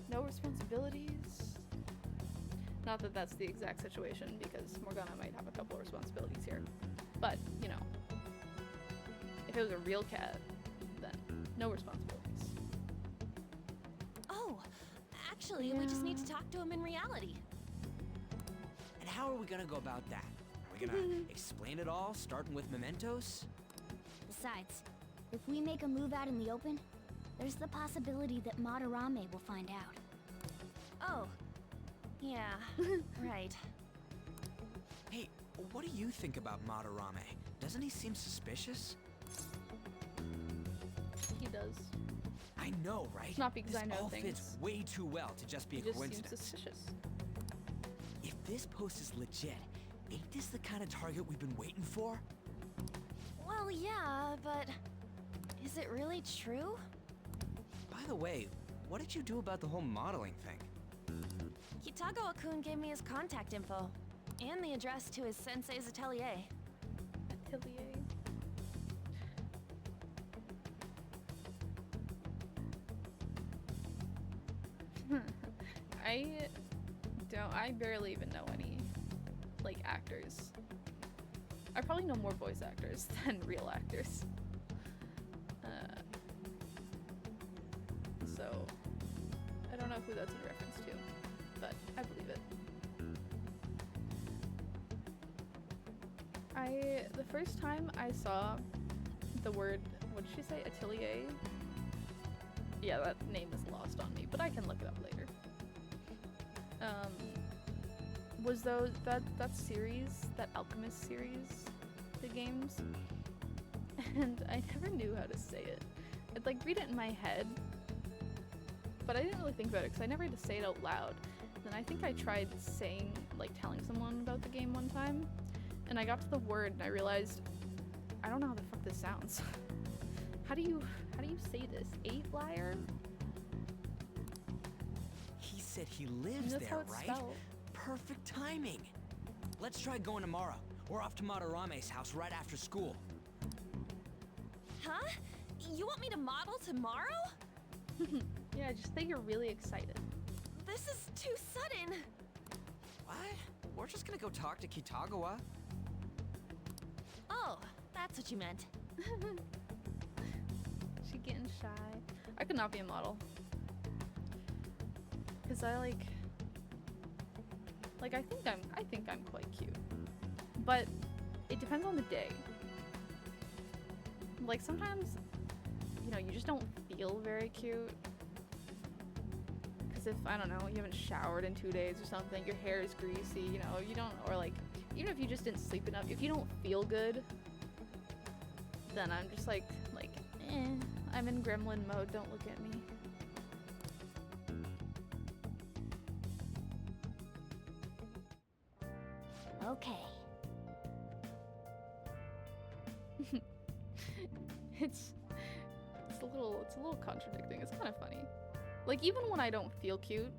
no responsibilities. Not that that's the exact situation, because Morgana might have a couple of responsibilities here. But, you know, if it was a real cat, then no responsibilities. Oh, actually, we just need to talk to him in reality. And how are we gonna go about that? Are we gonna explain it all, starting with Mementos? Besides, if we make a move out in the open, there's the possibility that Madarame will find out. Oh, yeah, right. Hey, what do you think about Madarame? Doesn't he seem suspicious? He does. I know, right? It's not because this I know all things. fits way too well to just be He a just coincidence. seems suspicious. If this post is legit, ain't this the kind of target we've been waiting for? Well, yeah, but is it really true? By the way, what did you do about the whole modeling thing? Kitagawa-kun gave me his contact info and the address to his sensei's atelier. Atelier. I barely even know any, like, actors. I probably know more voice actors than real actors. so I don't know who that's in reference to, but I believe it. The first time I saw the word, what did she say, Atelier? Yeah, that name is lost on me, but I can look it up later. Was that series, that Alchemist series, the games? And I never knew how to say it. I'd like read it in my head, but I didn't really think about it because I never had to say it out loud. Then I think I tried saying, like telling someone about the game one time, and I got to the word and I realized, I don't know how the fuck this sounds. How do you say this? 8 liar? He said he lives That's how there, it's right? spelled. Perfect timing. Let's try going tomorrow. We're off to Madarame's house right after school. Huh? You want me to model tomorrow? Yeah, just say you're really excited. This is too sudden. What? We're just gonna go talk to Kitagawa. Oh, that's what you meant. She getting shy. I could not be a model. Cause I think I'm quite cute. But it depends on the day. Like sometimes, you know, you just don't feel very cute. Cause if, I don't know, you haven't showered in 2 days or something, your hair is greasy, you know, you don't, or like, even if you just didn't sleep enough, if you don't feel good, then I'm just like, I'm in gremlin mode, don't look at me. Okay. It's a little contradicting. It's kind of funny. Like even when I don't feel cute,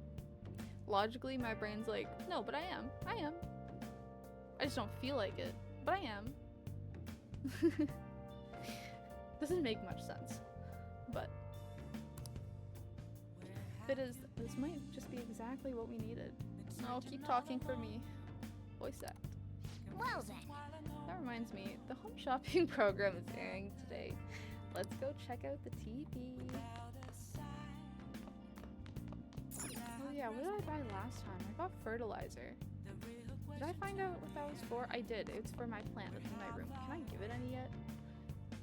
logically my brain's like, no, but I am. I just don't feel like it, but I am. Doesn't make much sense, but this might just be exactly what we needed. Oh, keep talking for me. Voice act. Well then. That reminds me, the home shopping program is airing today. Let's go check out the TV. Oh yeah, what did I buy last time? I bought fertilizer. Did I find out what that was for? I did. It's for my plant that's in my room. Can I give it any yet?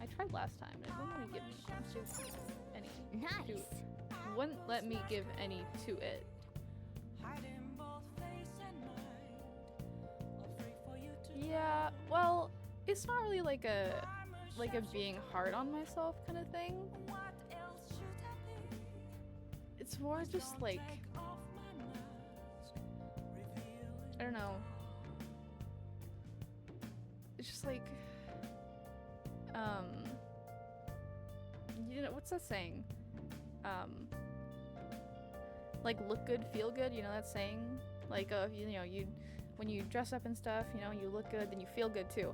I tried last time and it wouldn't let me give me any to Nice. wouldn't let me give any to it. Yeah, well, it's not really like a being hard on myself kind of thing. It's more just like, I don't know. It's just like, you know, what's that saying? Like look good, feel good, you know that saying? Like, you know, when you dress up and stuff, you know, you look good, then you feel good too.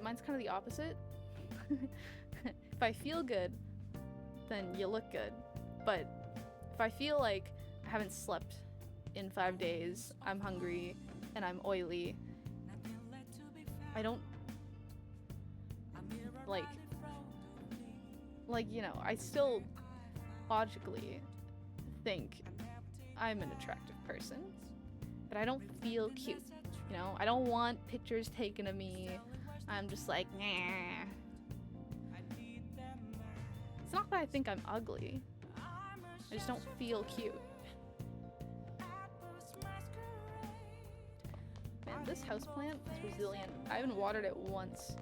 Mine's kind of the opposite. If I feel good, then you look good. But if I feel like I haven't slept in 5 days, I'm hungry, and I'm oily, I don't, like, you know, I still logically think I'm an attractive person, but I don't feel cute, you know? I don't want pictures taken of me. I'm just like, nah. It's not that I think I'm ugly. I just don't feel cute. Man, this houseplant is resilient. I haven't watered it once.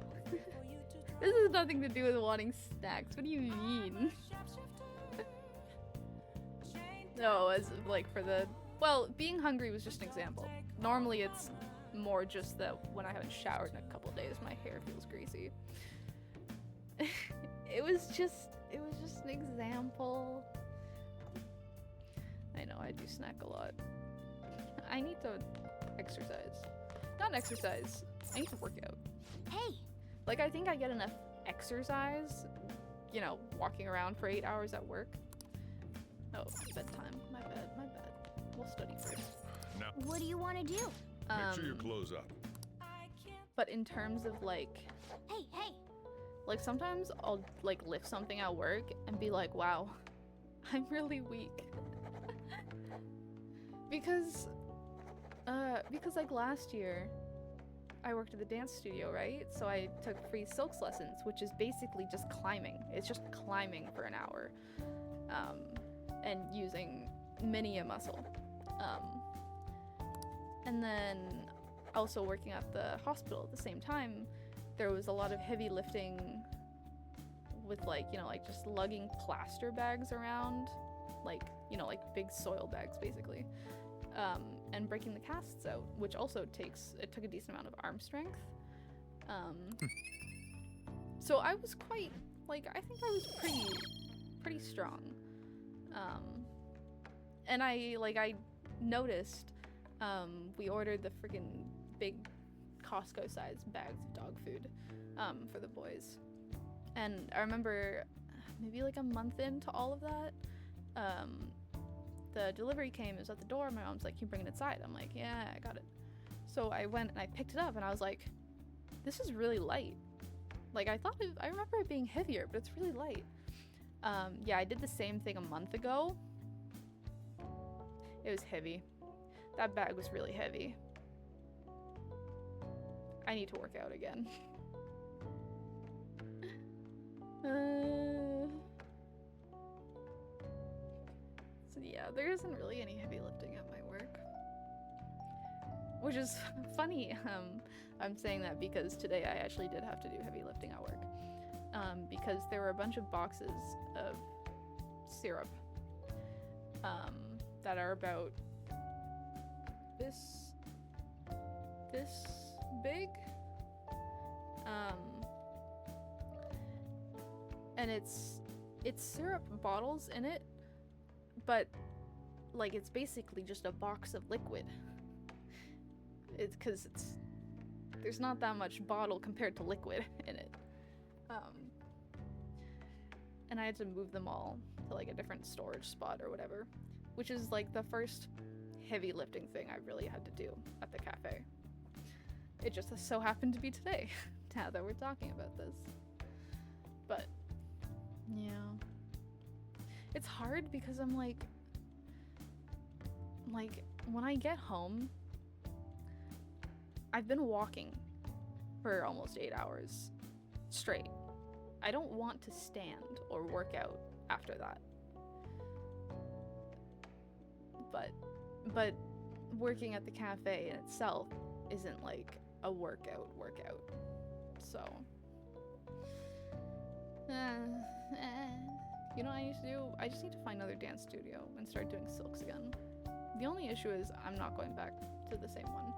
This has nothing to do with wanting snacks. What do you mean? No, as like for the... Well, being hungry was just an example. Normally it's more just that when I haven't showered in a couple days, my hair feels greasy. It was just an example. I know, I do snack a lot. I need to exercise. Not exercise, I need to work out. Hey, Like, I think I get enough exercise, you know, walking around for 8 hours at work. Oh, bedtime. My bad. We'll study first. Now, what do you want to do? make sure you close up. But in terms of like Hey. sometimes I'll like lift something at work and be like, wow, I'm really weak. because like last year, I worked at the dance studio, right? So I took free silks lessons, which is basically just climbing. It's just climbing for an hour, and using many a muscle. And then also working at the hospital at the same time, there was a lot of heavy lifting with like just lugging plaster bags around, like big soil bags basically, and breaking the casts out, which also took a decent amount of arm strength. So I was quite, I think I was pretty strong. And I noticed, we ordered the freaking big Costco-sized bags of dog food, for the boys. And I remember maybe like a month into all of that, the delivery came, it was at the door, my mom's like, "Can you bring it inside?" I'm like, "Yeah, I got it." So I went and I picked it up and I was like, this is really light. Like I remember it being heavier, but it's really light. Yeah, I did the same thing a month ago. It was heavy. That bag was really heavy. I need to work out again. So yeah, there isn't really any heavy lifting at my work. Which is funny. I'm saying that because today I actually did have to do heavy lifting at work. Because there were a bunch of boxes of syrup that are about this big. And it's syrup bottles in it, but like it's basically just a box of liquid. It's because there's not that much bottle compared to liquid in it. And I had to move them all to like a different storage spot or whatever, which is like the first heavy lifting thing I really had to do at the cafe. It just so happened to be today, now that we're talking about this. But yeah, it's hard because I'm like when I get home, I've been walking for almost 8 hours straight. I don't want to stand or work out after that. But working at the cafe in itself isn't like a workout. So you know what I need to do? I just need to find another dance studio and start doing silks again. The only issue is I'm not going back to the same one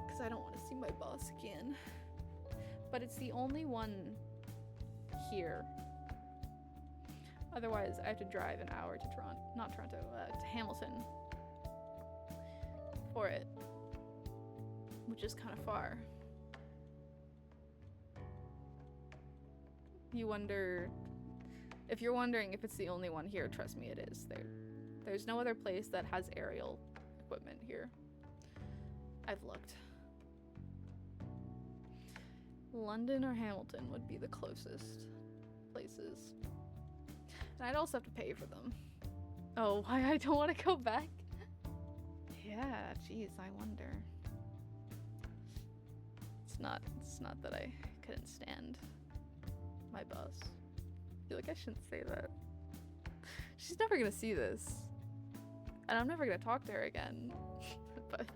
because I don't want to see my boss again. But it's the only one here. Otherwise, I have to drive an hour to to Hamilton for it, which is kind of far. If you're wondering if it's the only one here, trust me, it is. There's no other place that has aerial equipment here. I've looked. London or Hamilton would be the closest places. And I'd also have to pay for them. Oh, why I don't want to go back? Yeah, geez, I wonder. It's not that I couldn't stand my boss. I feel like I shouldn't say that. She's never gonna see this. And I'm never gonna talk to her again. But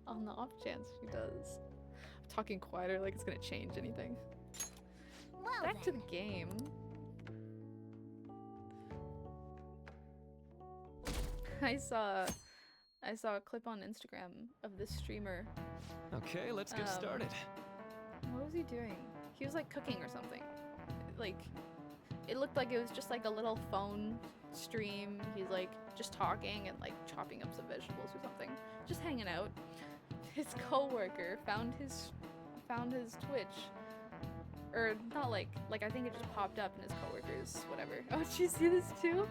on the off chance she does. I'm talking quieter like it's gonna change anything. Well, Back to the game. I saw a clip on Instagram of this streamer. Okay, let's get started. What was he doing? He was like cooking or something. Like, it looked like it was just like a little phone stream. He's like just talking and like chopping up some vegetables or something. Just hanging out. His coworker found his Twitch. Or not like I think it just popped up in his coworker's whatever. Oh, did you see this too?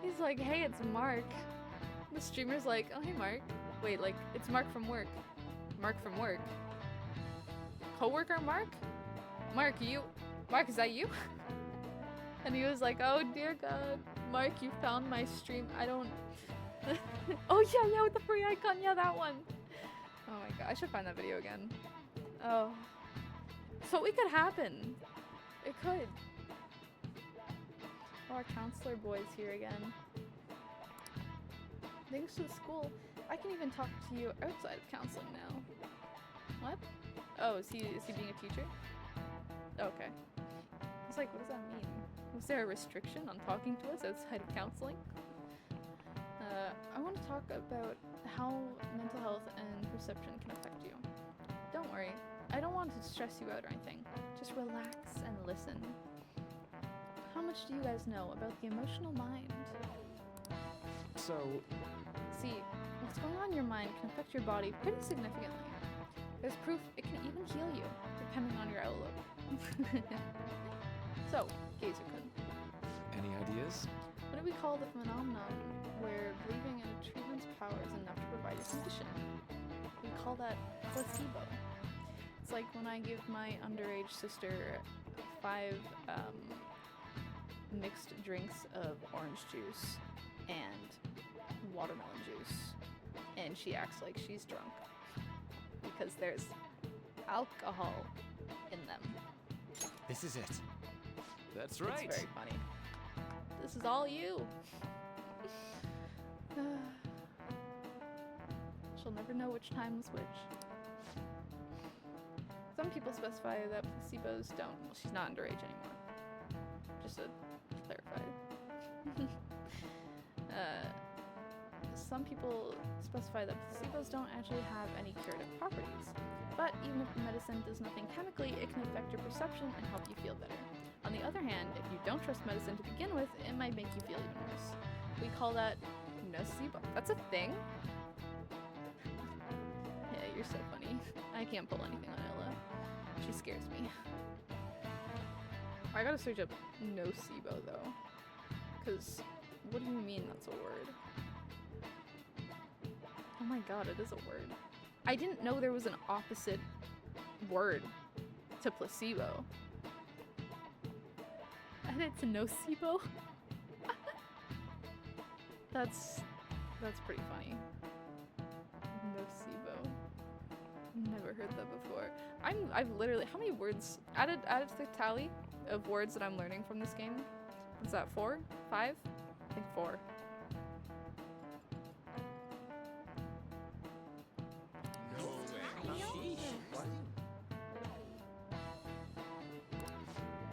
He's like, "Hey, it's Mark." The streamer's like, "Oh, hey, Mark." Wait, like, it's Mark from work. Mark from work. Coworker Mark? Mark, is that you? And he was like, "Oh, dear God, Mark, you found my stream. I don't. Oh yeah, with the free icon. Yeah, that one. Oh my god, I should find that video again. Oh. So it could happen. It could. Oh, our counselor boy's here again. Thanks to the school, I can even talk to you outside of counseling now. What? Oh, is he being a teacher? Okay. I was like, what does that mean? Was there a restriction on talking to us outside of counseling? I want to talk about how mental health and perception can affect you. Don't worry, I don't want to stress you out or anything. Just relax and listen. How much do you guys know about the emotional mind? So, See, what's going on in your mind can affect your body pretty significantly. There's proof it can even heal you, depending on your outlook. So, Gazerkun, any ideas? what do we call the phenomenon where believing in a treatment's power is enough to provide a condition? We call that placebo. It's like when I give my underage sister 5 mixed drinks of orange juice and watermelon juice, and she acts like she's drunk because there's alcohol in them. This is it. That's right. It's very funny. This is all you. She'll never know which time was which. Some people specify that placebos don't. Well, she's not underage anymore. Just to clarify. Some people specify that placebos don't actually have any curative properties. But even if the medicine does nothing chemically, it can affect your perception and help you feel better. On the other hand, if you don't trust medicine to begin with, it might make you feel even worse. We call that nocebo. That's a thing? Yeah, you're so funny. I can't pull anything on Ella. She scares me. I gotta search up nocebo though. Cause what do you mean that's a word? Oh my god, it is a word. I didn't know there was an opposite word to placebo. And it's nocebo? That's pretty funny. Nocebo. Never heard that before. I've literally, how many words added to the tally of words that I'm learning from this game? What's that, 4? 5? I think 4.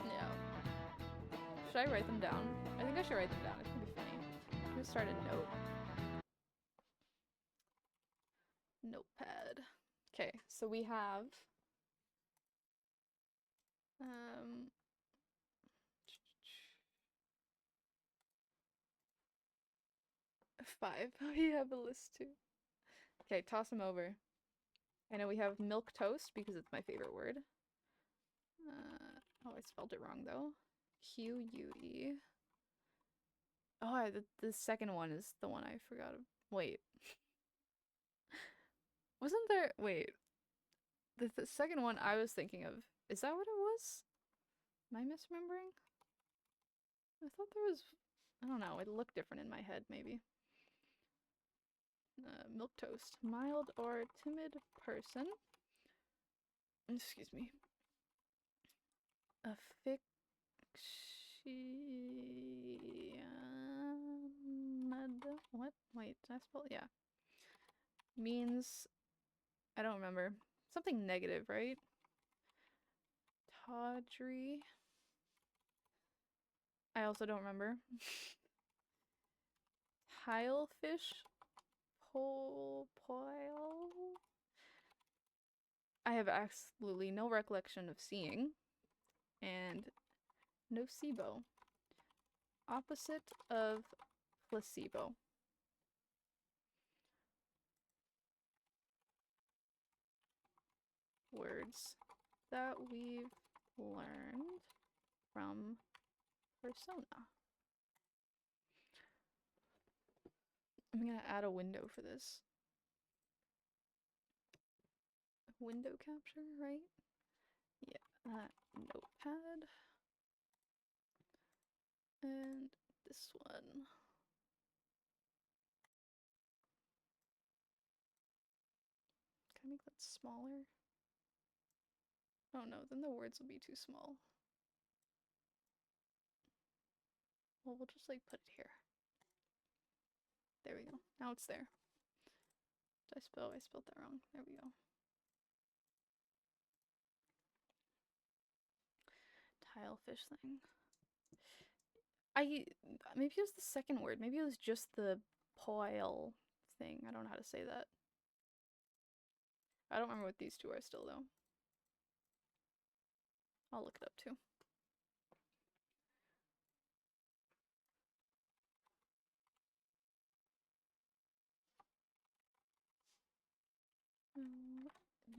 Yeah. Should I write them down? I think I should write them down. It's gonna be funny. I'm gonna start a note. Notepad. Okay, so we have 5. We have a list too. Okay, toss them over. I know we have milk toast because it's my favorite word. Oh, I spelled it wrong though. Q-U-E. Oh, the second one is the one I forgot. Wait. Wasn't there... Wait. The second one I was thinking of, is that what it was? Am I misremembering? I thought there was... I don't know, it looked different in my head, maybe. Milk toast. Mild or timid person. Excuse me. What? Wait, did I spell it? Yeah. Means... I don't remember. Something negative, right? Tawdry. I also don't remember. Tilefish. Poil. I have absolutely no recollection of seeing. And nocebo. Opposite of placebo. Words that we've learned from Persona. I'm gonna add a window for this. Window capture, right? Yeah, notepad. And this one. Can I make that smaller? Oh no, then the words will be too small. Well, we'll just like put it here. There we go. Now it's there. Did I spell? I spelled that wrong. There we go. Tilefish thing. Maybe it was the second word. Maybe it was just the poil thing. I don't know how to say that. I don't remember what these two are still though. I'll look it up too.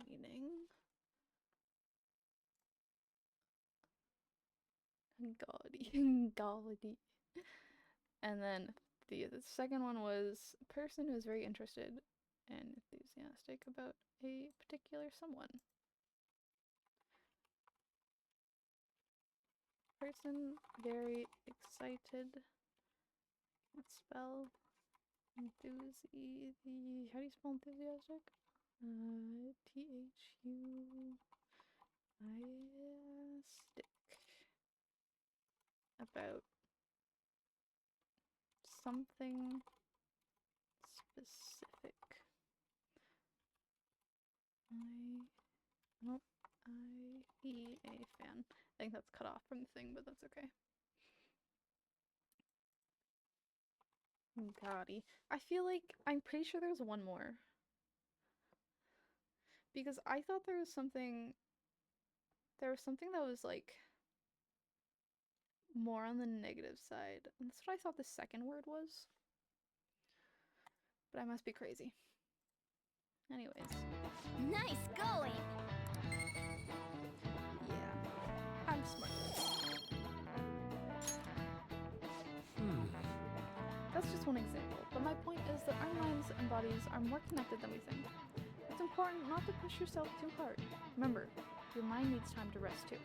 Meaning. Gaudy. Gaudy. And then the second one was a person who is very interested and enthusiastic about a particular someone. Person very excited. Let's spell enthusi. How do you spell enthusiastic? T-H-U-I-S-TIC. About something specific. I-E-A fan. I think that's cut off from the thing, but that's okay. Gaudy. I feel like I'm pretty sure there's one more. Because I thought there was something that was like more on the negative side. And that's what I thought the second word was. But I must be crazy. Anyways. Nice going! Yeah. I'm smart. That's just one example, but my point is that our minds and bodies are more connected than we think. It's important not to push yourself too hard. Remember, your mind needs time to rest too.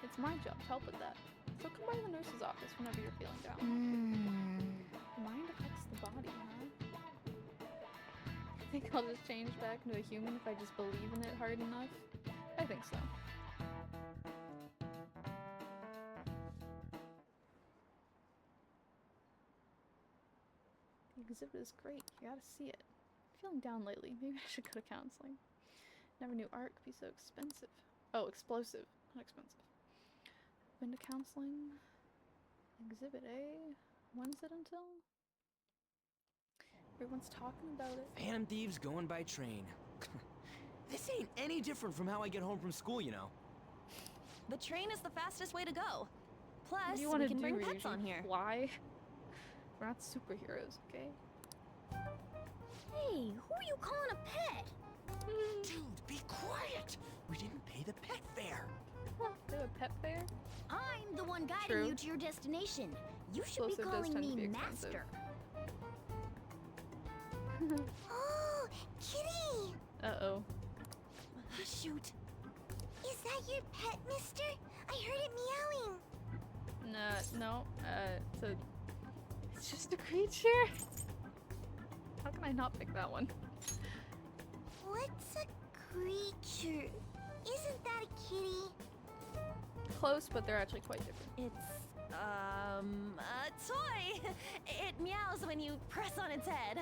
It's my job to help with that. So come by the nurse's office whenever you're feeling down. The mind affects the body, huh? I think I'll just change back into a human if I just believe in it hard enough. I think so. The exhibit is great. You gotta see it. I'm feeling down lately. Maybe I should go to counseling. Never knew art could be so expensive. Oh, explosive. Not expensive. Been to counseling. Exhibit A. When's it until? Everyone's talking about it. Phantom Thieves going by train. This ain't any different from how I get home from school, you know. The train is the fastest way to go. Plus, You we wanna can do bring Ryuji. pets on here. Why? We're not superheroes, okay? Hey, who are you calling a pet? Dude, be quiet! We didn't pay the pet fare. They have a pet fair? I'm the one guiding True. you to your destination. You should Explosive be does calling tend to me be expensive. Master. Oh, kitty! Uh-oh. Shoot. Is that your pet, mister? I heard it meowing. No, it's just a creature. How can I not pick that one? What's a creature? Isn't that a kitty? Close, but they're actually quite different. It's, a toy. It meows when you press on its head.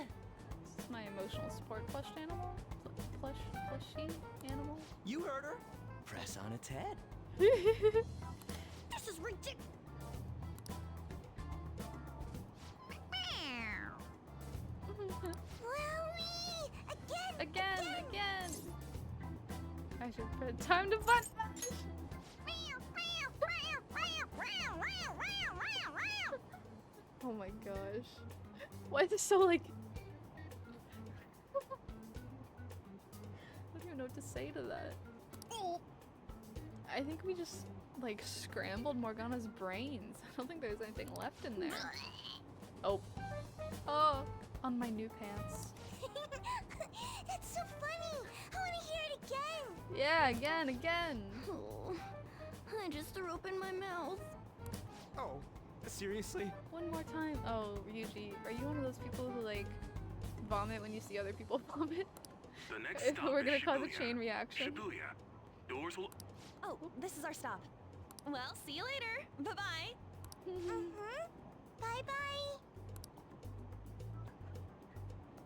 This is my emotional support plush animal. Plushy animal. You heard her. Press on its head. This is ridiculous. Wowie! Again! I should put time to butt. Oh my gosh. Why is this so like... I don't even know what to say to that. I think we just like scrambled Morgana's brains. I don't think there's anything left in there. Oh. Oh, on my new pants. That's so funny! I want to hear it again! Yeah, again. Oh, I just threw up in my mouth. Oh, Seriously? One more time. Oh, Ryuji, are you one of those people who like vomit when you see other people vomit? The next If stop we're is gonna cause a Shibuya. chain reaction. Shibuya. Doors will. Oh, this is our stop. Well, see you later. Bye-bye. Bye-bye.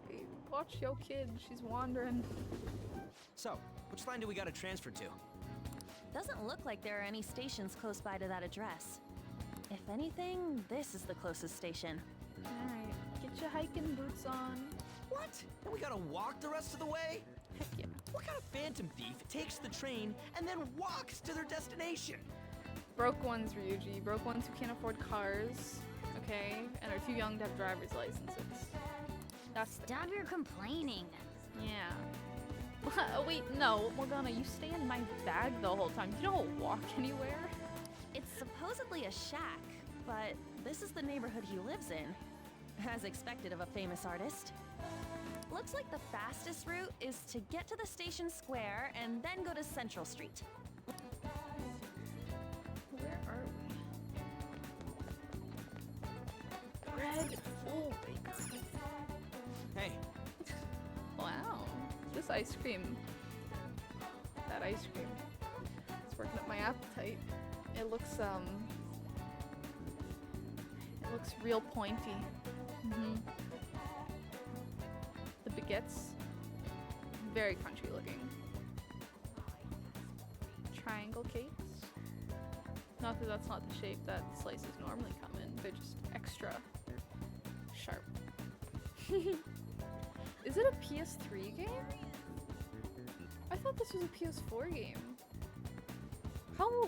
Hey, watch your kid, she's wandering. So, which line do we gotta transfer to? Doesn't look like there are any stations close by to that address. If anything, this is the closest station. Alright, get your hiking boots on. What? And we gotta walk the rest of the way? Heck yeah. What kind of phantom thief takes the train and then walks to their destination? Broke ones, Ryuji. Broke ones who can't afford cars, okay? And are too young to have driver's licenses. That's the Stop your complaining. yeah. Oh, wait, no, Morgana, you stay in my bag the whole time. You don't walk anywhere. It's supposedly a shack, but this is the neighborhood he lives in. As expected of a famous artist. Looks like the fastest route is to get to the station square and then go to Central Street. Where are we? Bread. Oh, bakery. Hey, Wow. This ice cream. That ice cream. It's working up my appetite. It looks real pointy. The baguettes, very crunchy looking. Triangle cakes. Not that that's not the shape that slices normally come in. They're just extra sharp. Is it a PS3 game? I thought this was a PS4 game.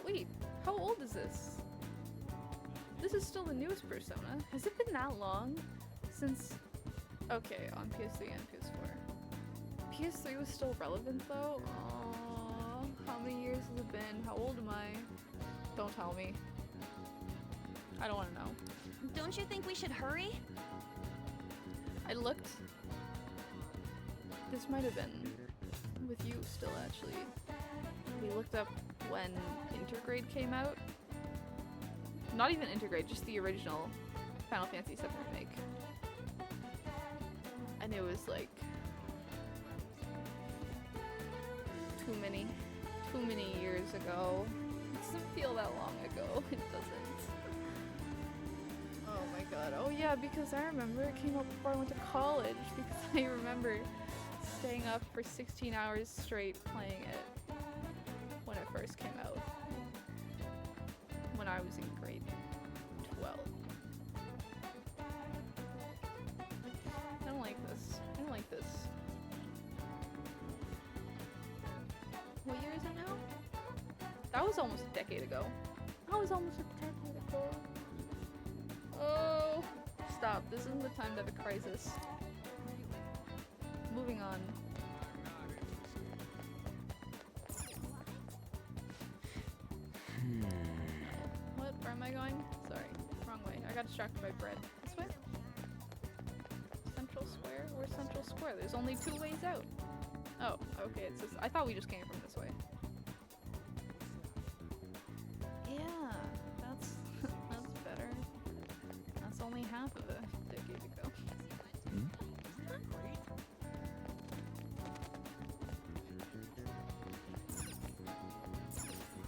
Wait, how old is this? This is still the newest Persona. Has it been that long since... Okay, on PS3 and PS4. PS3 was still relevant though? Aww, how many years has it been? How old am I? Don't tell me. I don't want to know. Don't you think we should hurry? I looked. This might have been with you still, actually. We looked up when Intergrade came out. Not even Intergrade, just the original Final Fantasy VII Remake. And it was like too many years ago. It doesn't feel that long ago. It doesn't. Oh my god. Oh yeah, because I remember it came out before I went to college, because I remember staying up for 16 hours straight playing it when it first came out. When I was in grade 12. I don't like this. I don't like this. What year is it now? That was almost a decade ago. That was almost a decade ago. Oh, stop. This isn't the time to have a crisis. Moving on. What? Where am I going? Sorry. Wrong way. I got distracted by bread. This way? Central Square? Where's Central Square? There's only 2 ways out. Oh, okay. It's just, I thought we just came from this way. Yeah, that's that's better. That's only half of a decade ago.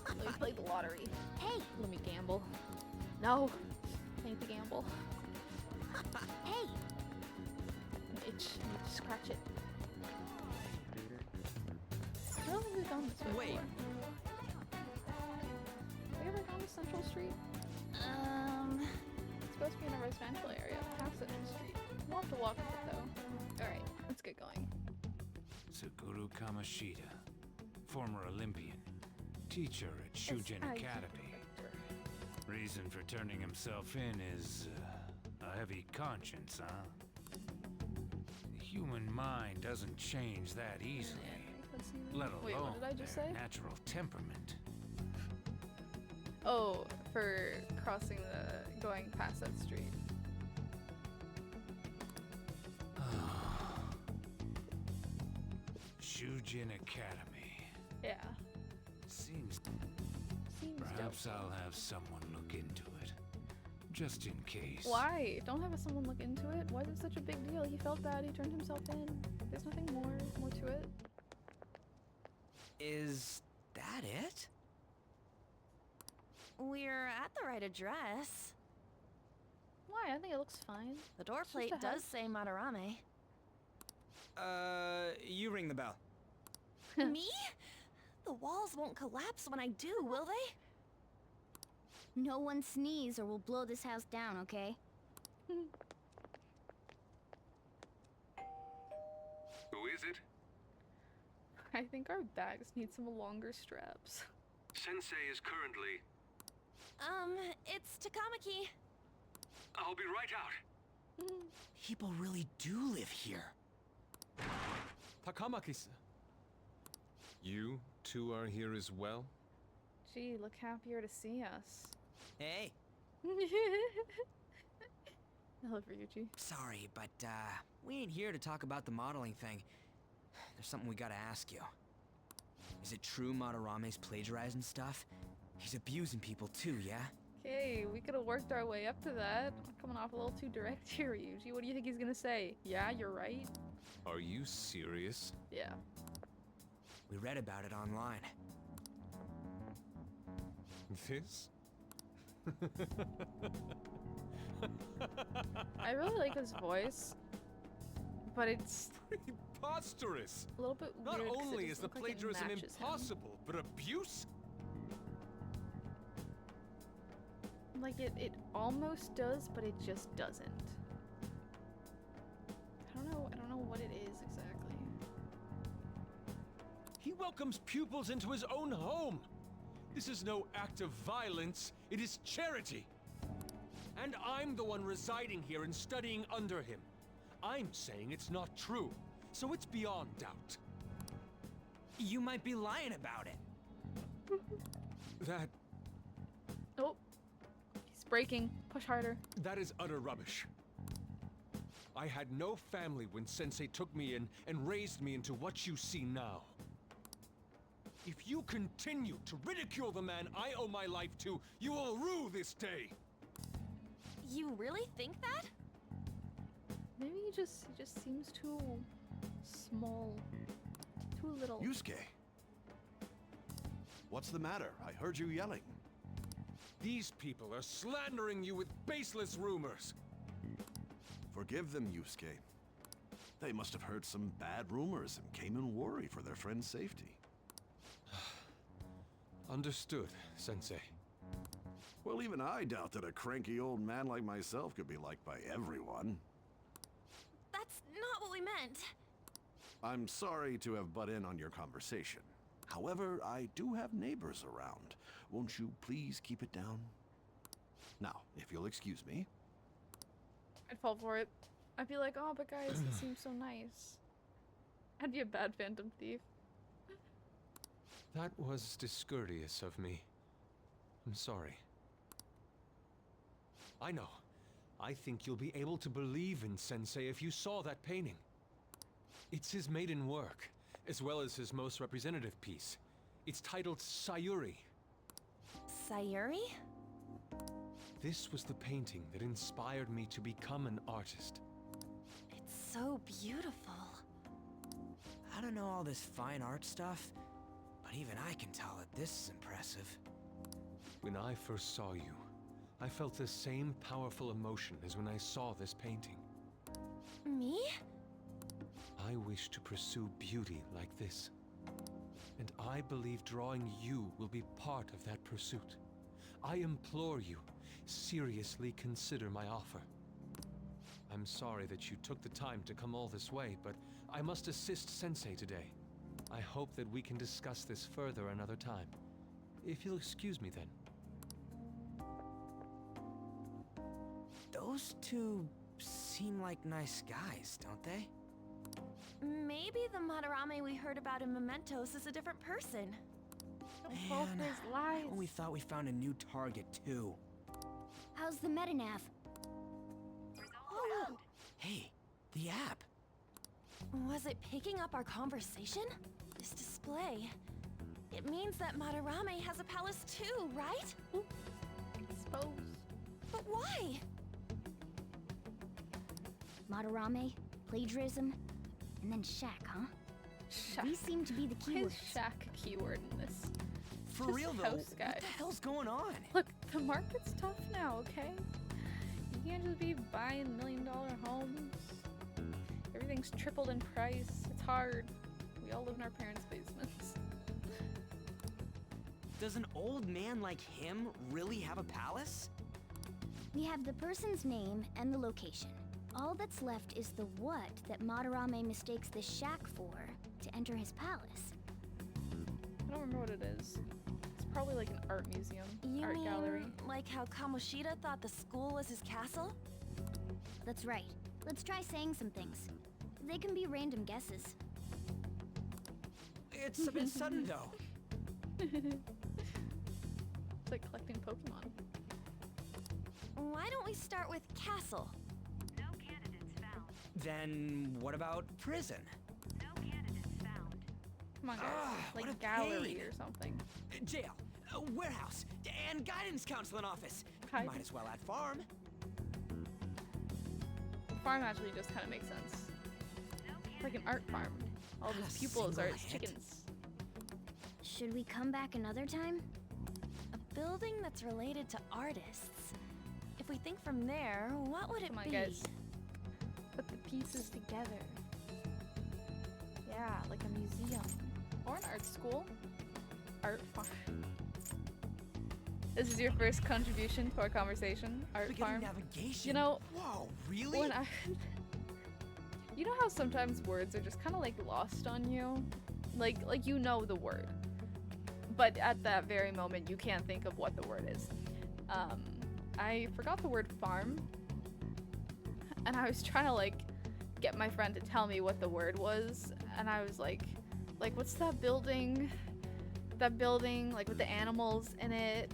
Let me play the lottery. Hey, Let me gamble. No, I need to gamble. hey, Itch. I need to scratch it. I don't think we've gone this way Wait. before. Have we ever gone to Central Street? It's supposed to be in a residential area, past Central Street. We'll have to walk a bit though. Alright, let's get going. Suguru Kamashita, former Olympian, teacher at Shujin SIG Academy. director. Reason for turning himself in is a heavy conscience, huh? The human mind doesn't change that easily, Let's see. let Wait, alone what did I just their say? natural temperament. Oh, for crossing going past that street. Shujin Academy. Yeah. Seems Seems perhaps dope. I'll have someone look into it. just in case. Why? Don't have someone look into it. Why is it such a big deal? He felt bad. He turned himself in. There's nothing more to it. Is that it? We're at the right address. Why? I think it looks fine. The door It's just plate a house. does say Madarame. You ring the bell. Me? The walls won't collapse when I do, will they? No one sneeze or we'll blow this house down, okay? Who is it? I think our bags need some longer straps. Sensei is currently... It's Takamaki. I'll be right out. People really do live here. Takamaki-san. You two are here as well? Gee, look happier to see us. Hey, I love Ryuji. sorry, but we ain't here to talk about the modeling thing. There's something we gotta ask you. Is it true Madarame's plagiarizing stuff? He's abusing people too, yeah? Okay, we could have worked our way up to that. Coming off a little too direct here, Ryuji. What do you think he's gonna say? Yeah, you're right. Are you serious? Yeah. We read about it online. This? I really like his voice, but it's Preposterous! a little bit Not weird 'cause it only doesn't is the look like it plagiarism matches him. impossible, but abuse? Like it almost does, but it just doesn't. I don't know what it is exactly. He welcomes pupils into his own home. This is no act of violence, it is charity. And I'm the one residing here and studying under him. I'm saying it's not true, so it's beyond doubt. You might be lying about it. That Oh, he's breaking. Push harder. is utter rubbish. I had no family when Sensei took me in and raised me into what you see now. If you continue to ridicule the man I owe my life to, you will rue this day. You really think that? Maybe he just seems too small, too little. Yusuke. What's the matter? I heard you yelling. These people are slandering you with baseless rumors. Forgive them, Yusuke. They must have heard some bad rumors and came in worry for their friend's safety. Understood, Sensei. Well, even I doubt that a cranky old man like myself could be liked by everyone. That's not what we meant. I'm sorry to have butt in on your conversation. However, I do have neighbors around. Won't you please keep it down? Now, if you'll excuse me. I'd fall for it. I'd be like, oh, but guys, it seems so nice. I'd be a bad Phantom Thief. That was discourteous of me. I'm sorry. I know. I think you'll be able to believe in Sensei if you saw that painting. It's his maiden work, as well as his most representative piece. It's titled Sayuri. Sayuri? This was the painting that inspired me to become an artist. It's so beautiful. I don't know all this fine art stuff, but even I can tell that this is impressive. When I first saw you, I felt the same powerful emotion as when I saw this painting. Me? I wish to pursue beauty like this. And I believe drawing you will be part of that pursuit. I implore you, seriously consider my offer. I'm sorry that you took the time to come all this way, but I must assist Sensei today. I hope that we can discuss this further another time. If you'll excuse me then. Those two seem like nice guys, don't they? Maybe the Madarame we heard about in Mementos is a different person. Don't fall for his lies. We thought we found a new target too. How's the metanav? Oh, Hey, the app. was it picking up our conversation? This display. It means that Madarame has a palace too, right? Exposed. But Why? Madarame, plagiarism, and then Shaq, huh? Shack. These seem to be the Why is keywords. shack a keyword in this? For Just real though, house, what guys. the hell's going on? Look, the market's tough now, okay? You can't just be buying $1 million homes. Everything's tripled in price. It's hard. We all live in our parents' basements. Does an old man like him really have a palace? We have the person's name and the location. All that's left is the what that Madarame mistakes the shack for to enter his palace. I don't remember what it is. It's probably like an art museum, You art mean gallery. like how Kamoshida thought the school was his castle? That's right. Let's try saying some things. They can be random guesses. It's a bit sudden though. It's like collecting Pokemon. Why don't we start with castle? No candidates found. Then what about prison? No candidates found. Come on, guys. What a Like gallery pain. or something. Jail, warehouse, and guidance counseling office. Hide- Might as well add farm. Farm actually just kind of makes sense. No It's like an art farm. All these pupils are its Single hit. chickens. Should we come back another time? A building that's related to artists. If we think from there, what would it Come on, be? guys. Put the pieces together. Yeah, like a museum. Or an art school. Art farm. This is your first contribution to our conversation. Art Beginning farm. navigation. You know, Whoa, really? when I... You know how sometimes words are just kind of like lost on you? Like you know the word. But at that very moment, you can't think of what the word is. I forgot the word farm. And I was trying to like get my friend to tell me what the word was. And I was like, what's that building? That building, like with the animals in it.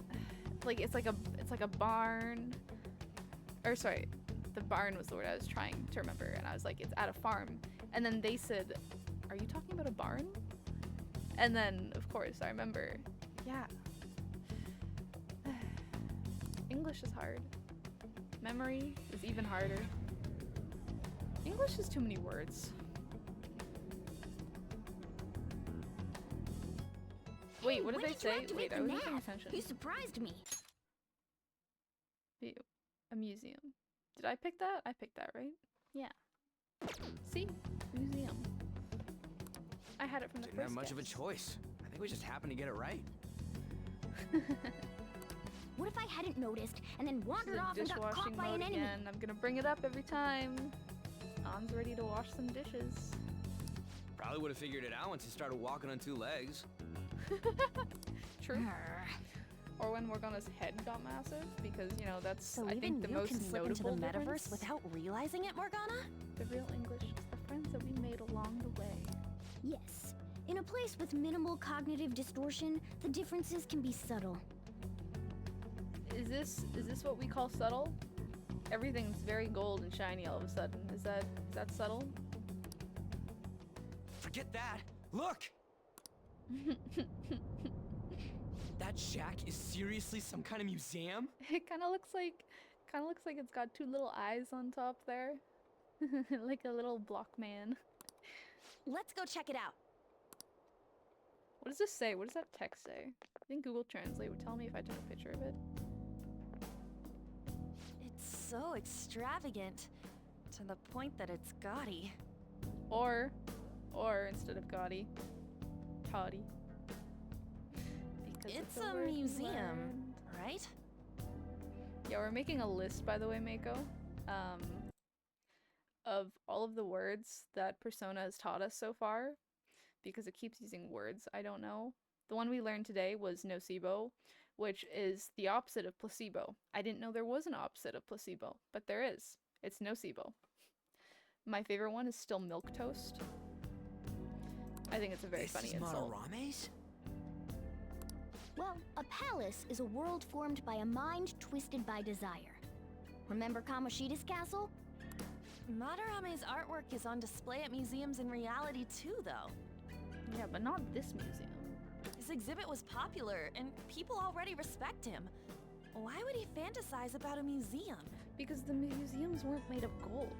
Like it's like a barn. Or sorry, the barn was the word I was trying to remember. And I was like, it's at a farm. And then they said, are you talking about a barn? And then, of course, I remember, yeah. English is hard. Memory is even harder. English is too many words. Wait, what did When they you say? activate Wait, the I wasn't paying nav? attention. You surprised me. View. A museum. Did I pick that? I picked that, right? Yeah. See? Museum. I had it from the Didn't have first much of a guess. choice. I think we just happened to get it right. What if I hadn't noticed and then This wandered is a off and got caught dishwashing by mode an enemy? again. I'm gonna bring it up every time. An's ready to wash some dishes. Probably would have figured it out once he started walking on two legs. True. Arr. Or when Morgana's head got massive, because you know that's So I even think the you most can slip into the notable metaverse difference. without realizing it, Morgana? The real English is the friends that we made along the way. Yes. In a place with minimal cognitive distortion, the differences can be subtle. Is this what we call subtle? Everything's very gold and shiny all of a sudden. Is that subtle? Forget that. Look! That shack is seriously some kind of museum? It kind of looks like it's got two little eyes on top there. Like a little block man. Let's go check it out. What does this say? What does that text say? I think Google Translate would tell me if I took a picture of it. It's so extravagant, to the point that it's gaudy. Or instead of gaudy, toddy. Because It's a a word we museum, learned. right? Yeah, we're making a list, by the way, Mako, of all of the words that Persona has taught us so far, because it keeps using words I don't know. The one we learned today was nocebo, which is the opposite of placebo. I didn't know there was an opposite of placebo, but there is. It's nocebo. My favorite one is still milk toast. I think it's a very funny This is insult. Madarame's? Well, a palace is a world formed by a mind twisted by desire. Remember Kamoshida's castle? Madarame's artwork is on display at museums in reality too, though. Yeah, but not this museum. His exhibit was popular, and people already respect him. Why would he fantasize about a museum? Because the museums weren't made of gold,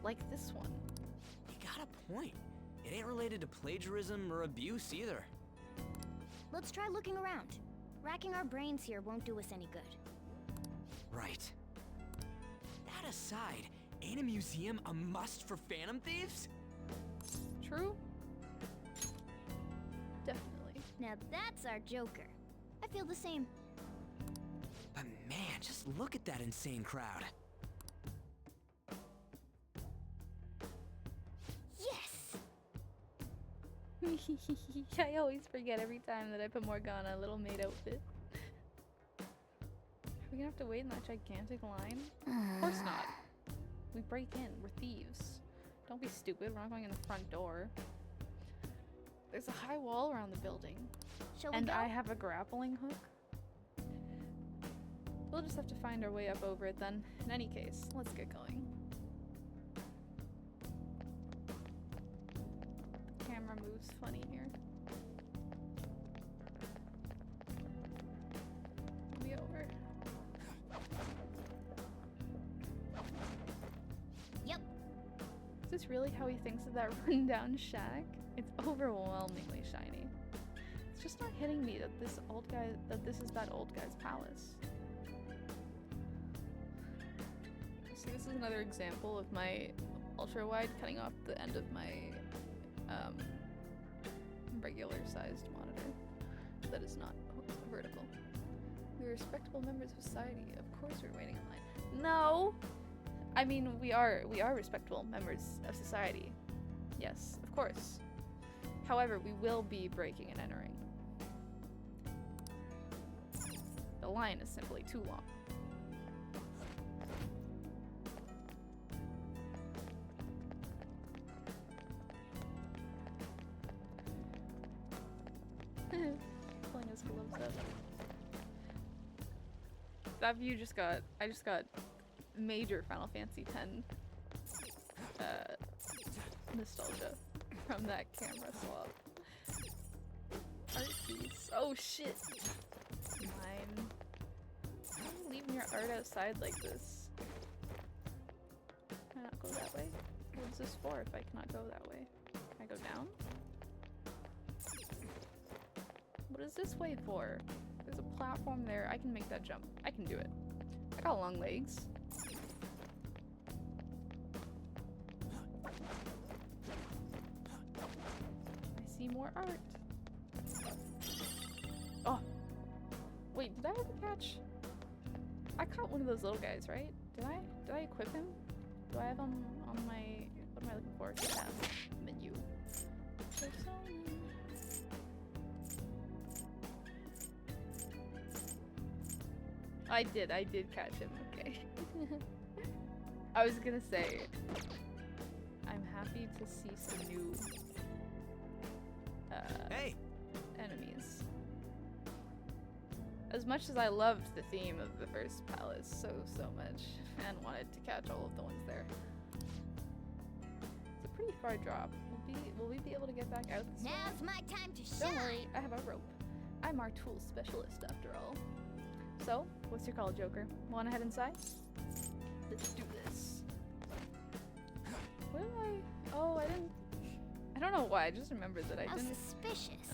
like this one. You got a point. It ain't related to plagiarism or abuse either. Let's try looking around. Racking our brains here won't do us any good. Right. That aside, ain't a museum a must for Phantom Thieves? True? Definitely. Now that's our Joker. I feel the same. But man, just look at that insane crowd. Yes! I always forget every time that I put Morgana in a little maid outfit. Are we gonna have to wait in that gigantic line? Of course not. We break in. We're thieves. Don't be stupid. We're not going in the front door. There's a high wall around the building. Shall we And go? I have a grappling hook. We'll just have to find our way up over it then. In any case, let's get going. The camera moves funny here. Be over. Yep. Is this really how he thinks of that rundown shack? It's overwhelmingly shiny. It's just not hitting me that this is that old guy's palace. See, this is another example of my ultra wide cutting off the end of my regular sized monitor that is not vertical. We're respectable members of society. Of course we're waiting in line. No! I mean, we are respectable members of society. Yes, of course. However, we will be breaking and entering. The line is simply too long. Pulling his gloves up. That view I just got major Final Fantasy X nostalgia from that camera swap. Art piece. Oh shit! Mine. Why are you leaving your art outside like this? Can I not go that way? What is this for if I cannot go that way? Can I go down? What is this way for? There's a platform there. I can make that jump. I can do it. I got long legs. I see more art. Oh! Wait, did I ever catch? I caught one of those little guys, right? Did I? Did I equip him? Do I have him on my... What am I looking for? Tab. Menu. I did catch him, okay. I was gonna say, I'm happy to see some new Hey! enemies. As much as I loved the theme of the first palace so much, and wanted to catch all of the ones there. It's a pretty far drop. Will we be able to get back out this way? Now's my time to shine. Don't worry, I have a rope. I'm our tool specialist after all. So, what's your call, Joker? Wanna head inside? Let's do this. Where did I... Oh, I don't know why, I just remembered that I How didn't, suspicious.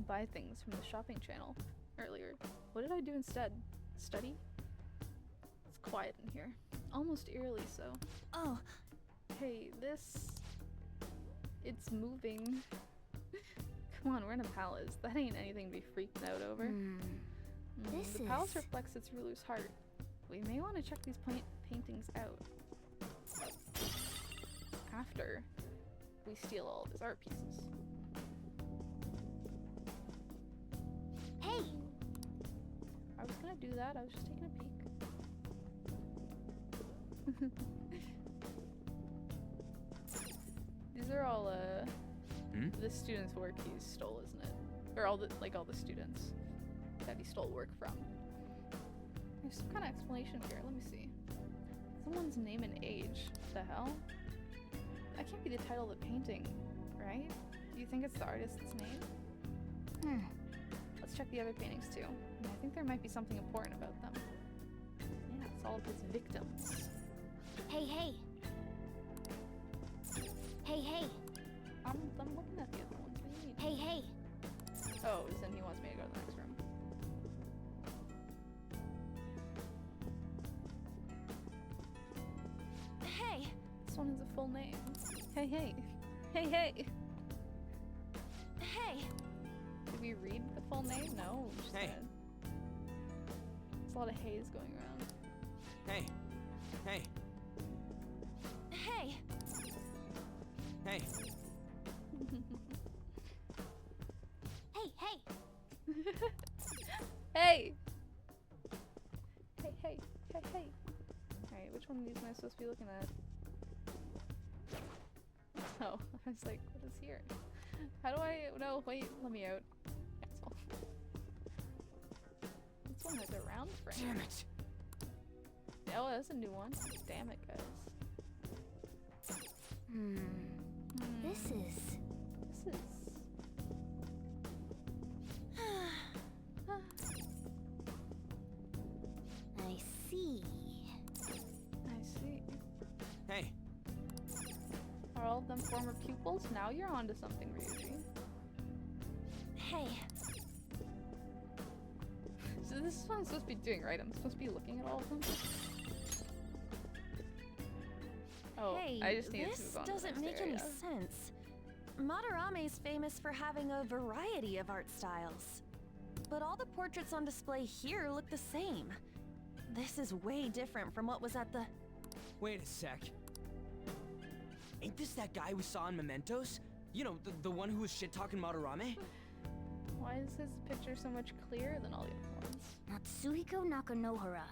buy things from the shopping channel earlier. What did I do instead? Study? It's quiet in here. Almost eerily so. Oh, Hey, this... It's moving. Come on, we're in a palace. That ain't anything to be freaked out over. This The palace is- reflects its ruler's heart. We may want to check these paintings out. After we steal all of his art pieces. Hey, I was gonna do that, I was just taking a peek. These are all, the students' work he stole, isn't it? Or all the students that he stole work from. There's some kind of explanation here, let me see. Someone's name and age. The hell? That can't be the title of the painting, right? Do you think it's the artist's name? Let's Let's check the other paintings too. I think there might be something important about them. Yeah, it's all of his victims. Hey, hey. Hey, hey. I'm looking at the other ones. What do you mean? Hey, hey. Oh, then he wants me to go to the next room. Hey, This one has a full name. Hey, hey. Hey, hey. hey. Did we read the full name? No. we just Hey. said. There's a lot of haze going around. Hey. Hey. Hey, Hey. Hey, hey. Hey! Hey, hey, hey, hey. Alright, which one of these am I supposed to be looking at? Oh, I was like, what is here? How do I. No, wait, let me out. Cancel. This one has a round frame. Damn it. Oh, that's a new one. Damn it, guys. This is... This is. I see. I see. Hey. Are all of them former pupils? Now you're onto something, Ryuji. hey. So this is what I'm supposed to be doing, right? I'm supposed to be looking at all of them? Oh, Hey, I just need to this move on to the doesn't next make any area. sense. Madarame's famous for having a variety of art styles. But all the portraits on display here look the same. This is way different from what was at the... Wait a sec. Ain't this that guy we saw in Mementos? You know, the one who was shit-talking Madarame? Why is his picture so much clearer than all the other ones? Natsuhiko Nakanohara.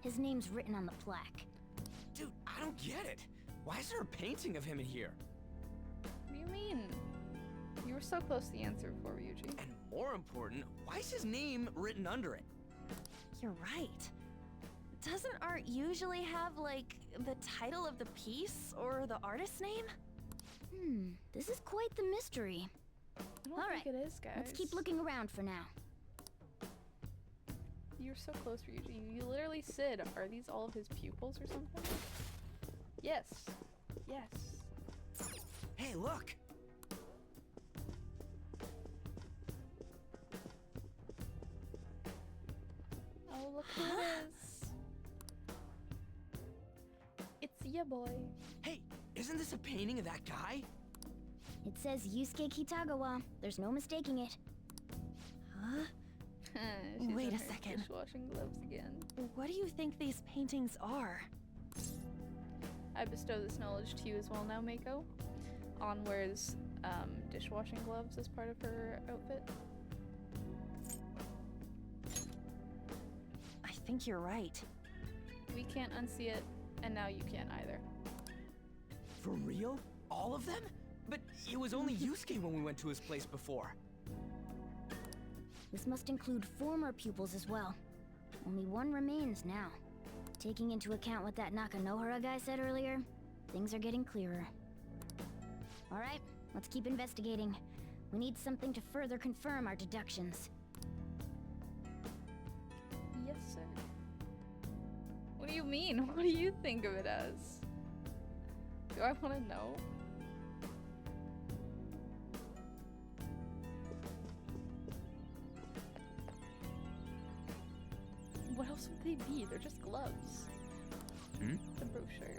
His name's written on the plaque. Dude, I don't get it. Why is there a painting of him in here? What do you mean? You were so close to the answer before, Ryuji. And more important, why is his name written under it? You're right. Doesn't art usually have, like, the title of the piece or the artist's name? This is quite the mystery. I don't All think right, it is, guys. Let's keep looking around for now. You're so close, Ryuji. You literally said, are these all of his pupils or something? Yes. Yes. Hey, look! Oh, look who it is. It's ya boy. Hey, isn't this a painting of that guy? It says Yusuke Kitagawa. There's no mistaking it. Huh? She's Wait in a her second. Dishwashing gloves again. What do you think these paintings are? I bestow this knowledge to you as well now, Mako. On wears dishwashing gloves as part of her outfit. I think you're right. We can't unsee it, and now you can't either. For real? All of them? But it was only Yusuke when we went to his place before. This must include former pupils as well. Only one remains now. Taking into account what that Nakanohara guy said earlier, things are getting clearer. Alright, let's keep investigating. We need something to further confirm our deductions. Yes, sir. What do you mean? What do you think of it as? Do I want to know? What else would they be? They're just gloves. The brochure.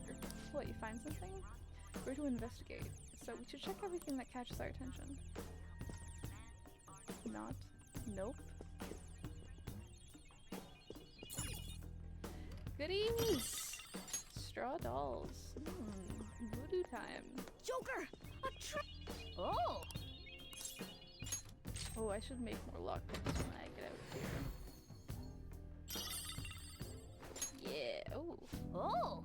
What, you find something? We're to investigate, so we should check everything that catches our attention. Not. Nope. Goodies! Straw dolls. Voodoo time. Joker! Oh! Oh, I should make more luck when I get out here. Yeah. Oh. Oh!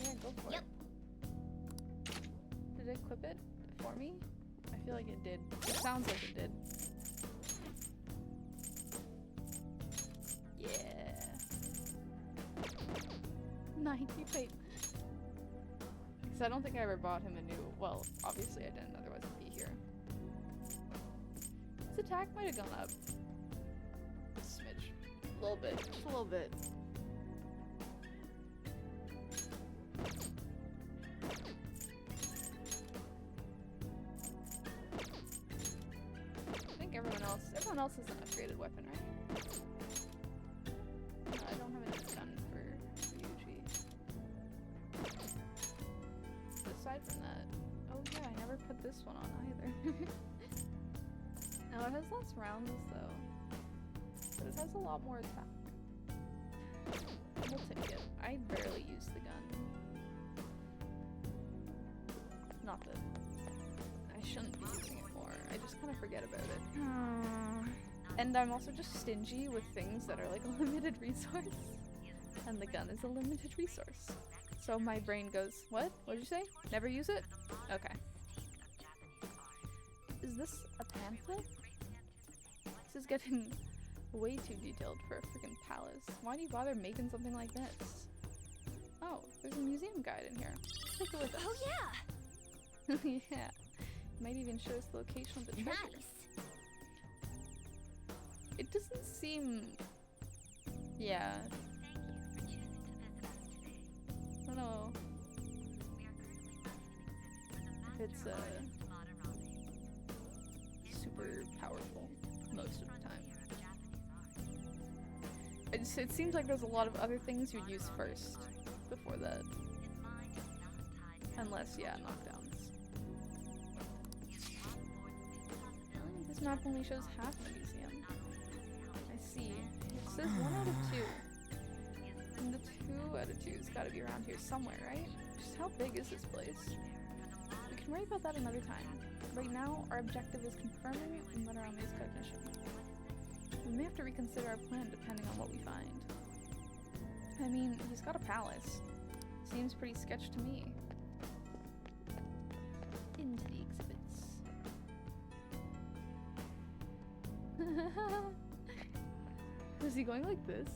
Yeah, go for Yep. it. Did it equip it for me? I feel like it did. It sounds like it did. Yeah. 90 pipe. Because I don't think I ever bought him a new. Well, obviously I didn't, otherwise it'd be here. His attack might have gone up. A smidge. A little bit. Just a little bit. I think everyone else has an upgraded weapon, right? No, I don't have any gun for Ryuji. Aside from that, oh yeah, I never put this one on either. No, it has less rounds though, but it has a lot more attack. We'll take it. I barely use the gun. Not that I shouldn't be using it more. I just kind of forget about it. And I'm also just stingy with things that are like a limited resource. And the gun is a limited resource. So my brain goes, what? What'd you say? Never use it? Okay. Is this a pamphlet? This is getting way too detailed for a freaking palace. Why do you bother making something like this? Oh, there's a museum guide in here. Let's take a look at Oh yeah! yeah. Might even show us the location of the treasure. Nice. It doesn't seem... Yeah. I don't know if it's super powerful most of the time. It seems like there's a lot of other things you'd use first before that. Unless, yeah, knockdowns. This map only shows half the museum. I see. It says 1 out of 2. And the 2 out of 2's gotta be around here somewhere, right? Just how big is this place? We can worry about that another time. Right now, our objective is confirming Madarame's cognition. We may have to reconsider our plan depending on what we find. I mean, he's got a palace. Seems pretty sketch to me. Into the exhibits. Is he going like this?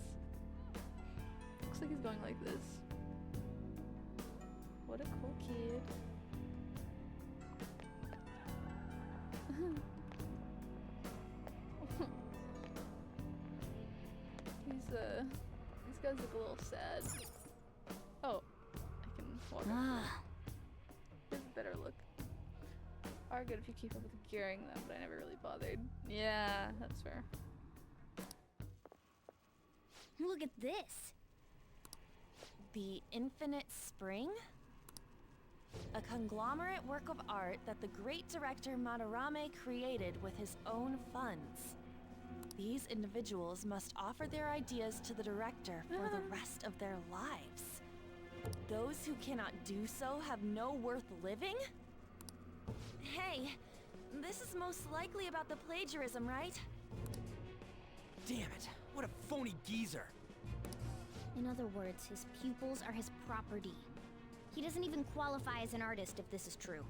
Looks like he's going like this. What a cool kid. These guys look a little sad. Oh, I can walk up. Here's a better look. Are good if you keep up with gearing them, but I never really bothered. Yeah, that's fair. Look at this. The Infinite Spring? A conglomerate work of art that the great director Madarame created with his own funds. These individuals must offer their ideas to the director for the rest of their lives. Those who cannot do so have no worth living? Hey, this is most likely about the plagiarism, right? Damn it, what a phony geezer. In other words, his pupils are his property. He doesn't even qualify as an artist if this is true.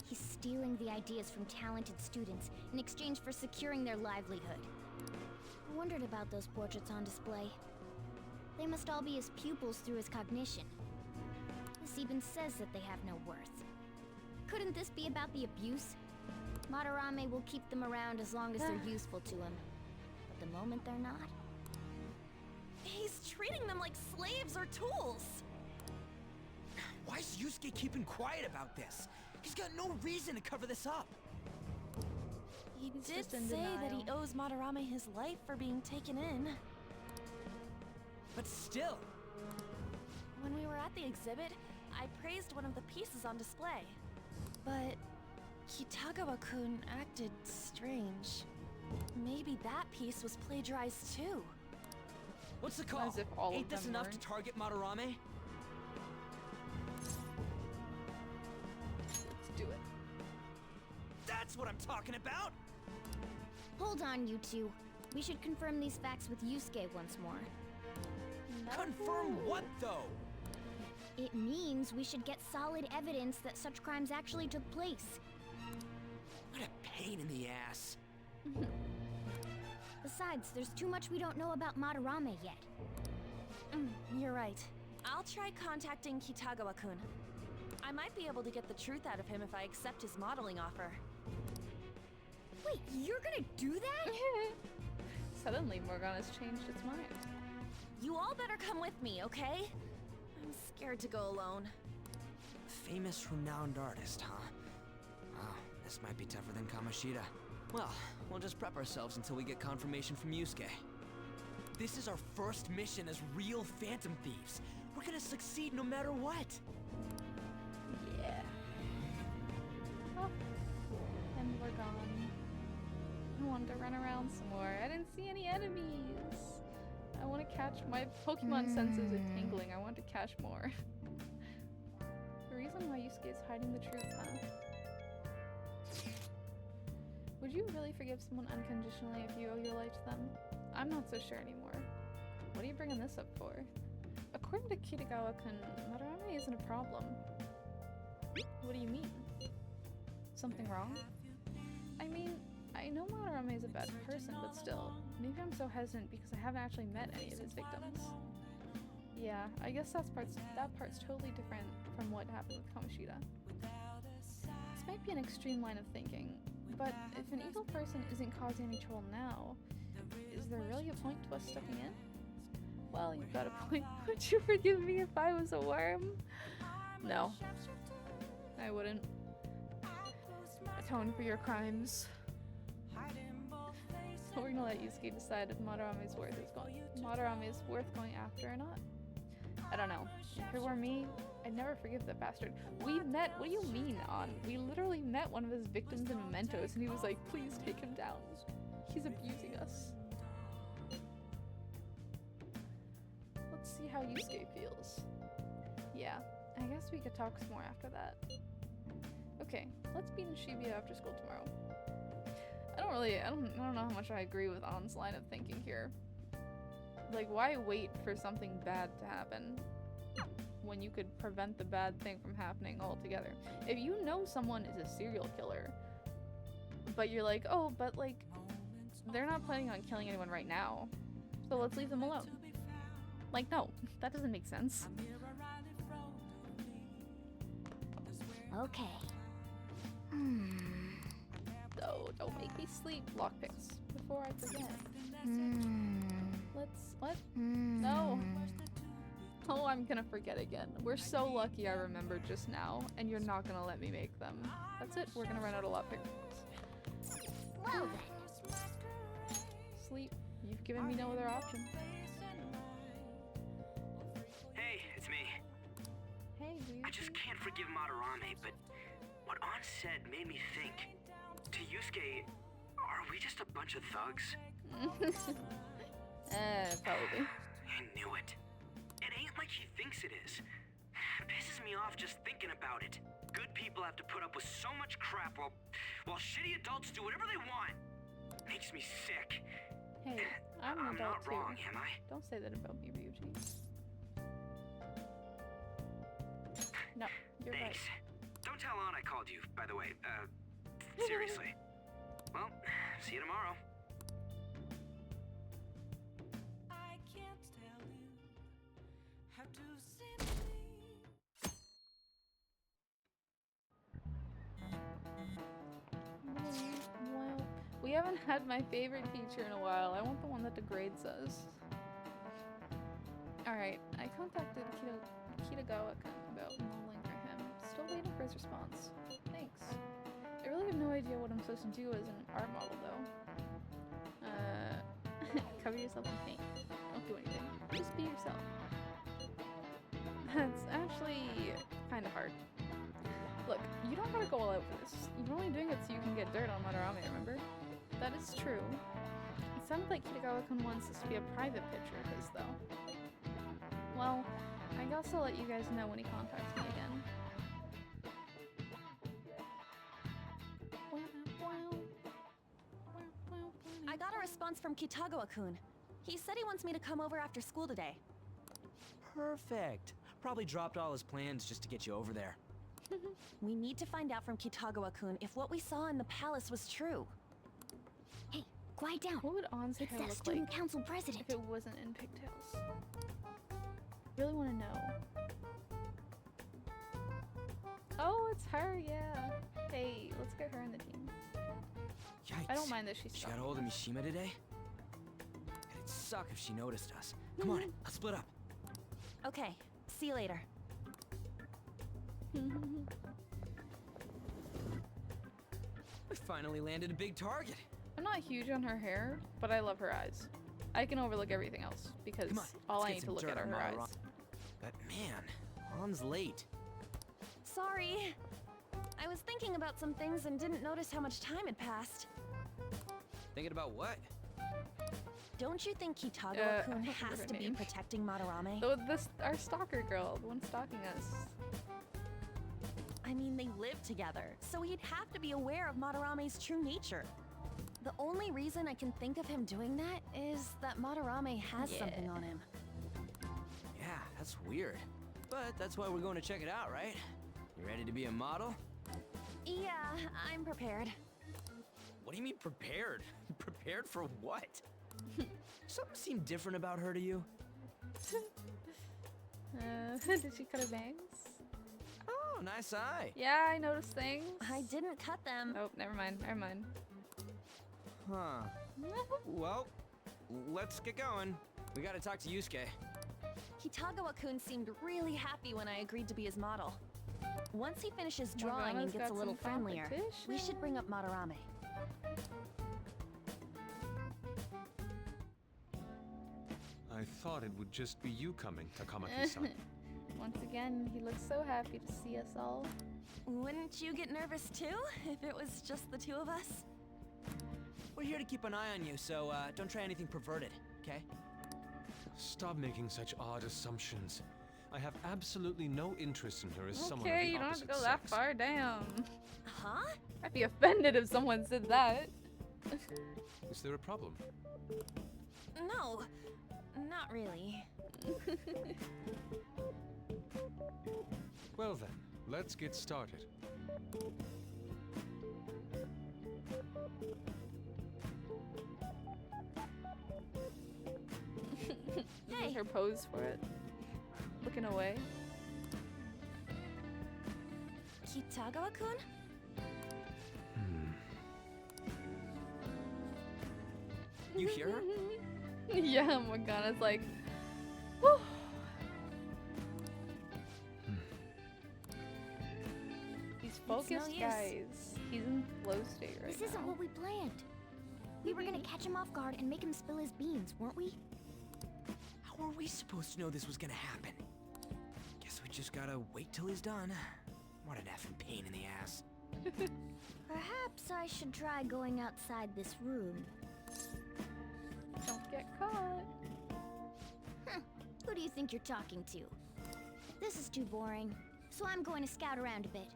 He's stealing the ideas from talented students in exchange for securing their livelihood. I wondered about those portraits on display. They must all be his pupils through his cognition. This even says that they have no worth. Couldn't this be about the abuse? Madarame will keep them around as long as they're useful to him. But the moment they're not... He's treating them like slaves or tools! Why is Yusuke keeping quiet about this? He's got no reason to cover this up. He He's did just in say that he denial. owes Madarame his life for being taken in. But still, When we were at the exhibit, I praised one of the pieces on display. But Kitagawa-kun acted strange. Maybe that piece was plagiarized too. what's the call? As if all of Ain't this them enough weren't. to target Madarame? Let's do it. That's what I'm talking about! Hold on, you two. We should confirm these facts with Yusuke once more. Confirm what, though? It means we should get solid evidence that such crimes actually took place. What a pain in the ass. Besides, there's too much we don't know about Madarame yet. You're right. I'll try contacting Kitagawa-kun. I might be able to get the truth out of him if I accept his modeling offer. Wait, you're gonna do that? Suddenly, Morgana's changed its mind. You all better come with me, okay? I'm scared to go alone. Famous, renowned artist, huh? Wow, this might be tougher than Kamoshida. Well, we'll just prep ourselves until we get confirmation from Yusuke. This is our first mission as real Phantom Thieves. We're gonna succeed no matter what. Yeah. Oh, and we're gone. I wanted to run around some more. I didn't see any enemies. I want to catch my Pokemon senses are tingling. I want to catch more. The reason why Yusuke is hiding the truth, huh? Would you really forgive someone unconditionally if you owe your life to them? I'm not so sure anymore. What are you bringing this up for? According to Kitagawa-kun, Madarame isn't a problem. What do you mean? Something wrong? I mean, I know Madarame is a bad person, but still, maybe I'm so hesitant because I haven't actually met any of his victims. Yeah, I guess that part's totally different from what happened with Kamoshida. This might be an extreme line of thinking, but if an evil person isn't causing any trouble now, is there really a point to us stepping in? Well, you've got a point. Would you forgive me if I was a worm? No. I wouldn't. Atone for your crimes. We're gonna let Yusuke decide if Madarame is worth going after or not. I don't know. If it were me, I'd never forgive that bastard. We met. What do you mean, On? We literally met one of his victims in Mementos, and he was like, "Please take him down. He's abusing us." Let's see how Yusuke feels. Yeah, I guess we could talk some more after that. Okay, let's be in Shibuya after school tomorrow. I don't know how much I agree with On's line of thinking here. Like, why wait for something bad to happen when you could prevent the bad thing from happening altogether? If you know someone is a serial killer, but you're like, oh, but like, they're not planning on killing anyone right now, so let's leave them alone. Like, no, that doesn't make sense. Okay. Oh, don't make me sleep. Lockpicks. Before I forget. What? No. Oh, I'm gonna forget again. We're so lucky I remembered just now, and you're not gonna let me make them. That's it, we're gonna run out of lockpicks. Well then. Sleep. You've given me no other option. Hey, it's me. Hey, dude. I just can't forgive Madarame, but what On said made me think. To Yusuke, are we just a bunch of thugs? Probably. I knew it. It ain't like he thinks it is. Pisses me off just thinking about it. Good people have to put up with so much crap while shitty adults do whatever they want. Makes me sick. Hey, I'm an adult not too. wrong, am I? Don't say that about me, Ryuji. No, you're Thanks. right. Don't tell On I called you, by the way. Seriously. Well, see you tomorrow. I can't tell you how to simply. Well, we haven't had my favorite teacher in a while. I want the one that degrades us. Alright, I contacted Kitagawa-kun about modeling for him. Still waiting for his response. Thanks. I really have no idea what I'm supposed to do as an art model, though. Cover yourself in paint. Don't do anything. Just be yourself. That's actually kind of hard. Look, you don't gotta go all out for this. You're only doing it so you can get dirt on Madarame, remember? That is true. It sounded like Kitagawa-kun wants this to be a private picture of his, though. Well, I guess I'll let you guys know when he contacts me again. I got a response from Kitagawa-kun. He said he wants me to come over after school today. Perfect. Probably dropped all his plans just to get you over there. We need to find out from Kitagawa-kun if what we saw in the palace was true. Hey, quiet down. What would On's It's hair that look student like council president. if it wasn't in pigtails? Really want to know. Oh, it's her, yeah. Hey, let's get her in the team. Yikes. I don't mind that she's She got hold of Mishima today? It'd suck if she noticed us. Come on, let's split up. Okay, see you later. We finally landed a big target. I'm not huge on her hair, but I love her eyes. I can overlook everything else because Come on, all let's I get need to some look dirt at are on her Madarame. eyes. But man, Mom's late. Sorry. I was thinking about some things and didn't notice how much time had passed. Thinking about what? Don't you think I Kitagawa-kun don't remember has her to be name. protecting Madarame? Our stalker girl, the one stalking us. I mean, they live together, so he'd have to be aware of Madarame's true nature. The only reason I can think of him doing that is that Madarame has something on him. Yeah, that's weird. But that's why we're going to check it out, right? You ready to be a model? Yeah, I'm prepared. What do you mean prepared? Prepared for what? Something seemed different about her to you? Did she cut her bangs? Oh, nice eye. Yeah, I noticed things. I didn't cut them. Oh, never mind. Huh. Well, let's get going. We gotta talk to Yusuke. Kitagawa-kun seemed really happy when I agreed to be his model. Once he finishes drawing Morgana's and gets got a little some friendlier, we should bring up Madarame. I thought it would just be you coming, Takamaki-san. Once again, he looks so happy to see us all. Wouldn't you get nervous too, if it was just the two of us? We're here to keep an eye on you, so don't try anything perverted, okay? Stop making such odd assumptions. I have absolutely no interest in her as someone of Okay, the you don't have to opposite go that sex. far down. Huh? I'd be offended if someone said that. Is there a problem? No, not really. Well then, let's get started. This is her pose for it. Looking away. Kitagawa-kun? You hear her? Yeah, Morgana's like, whew. He's focused, use. guys. He's in flow state right This isn't now. what we planned. We were gonna catch him off guard and make him spill his beans, weren't we? How were we supposed to know this was gonna happen? Guess we just gotta wait till he's done. What an effing pain in the ass. Perhaps I should try going outside this room. Don't get caught. Who do you think you're talking to? This is too boring, so I'm going to scout around a bit.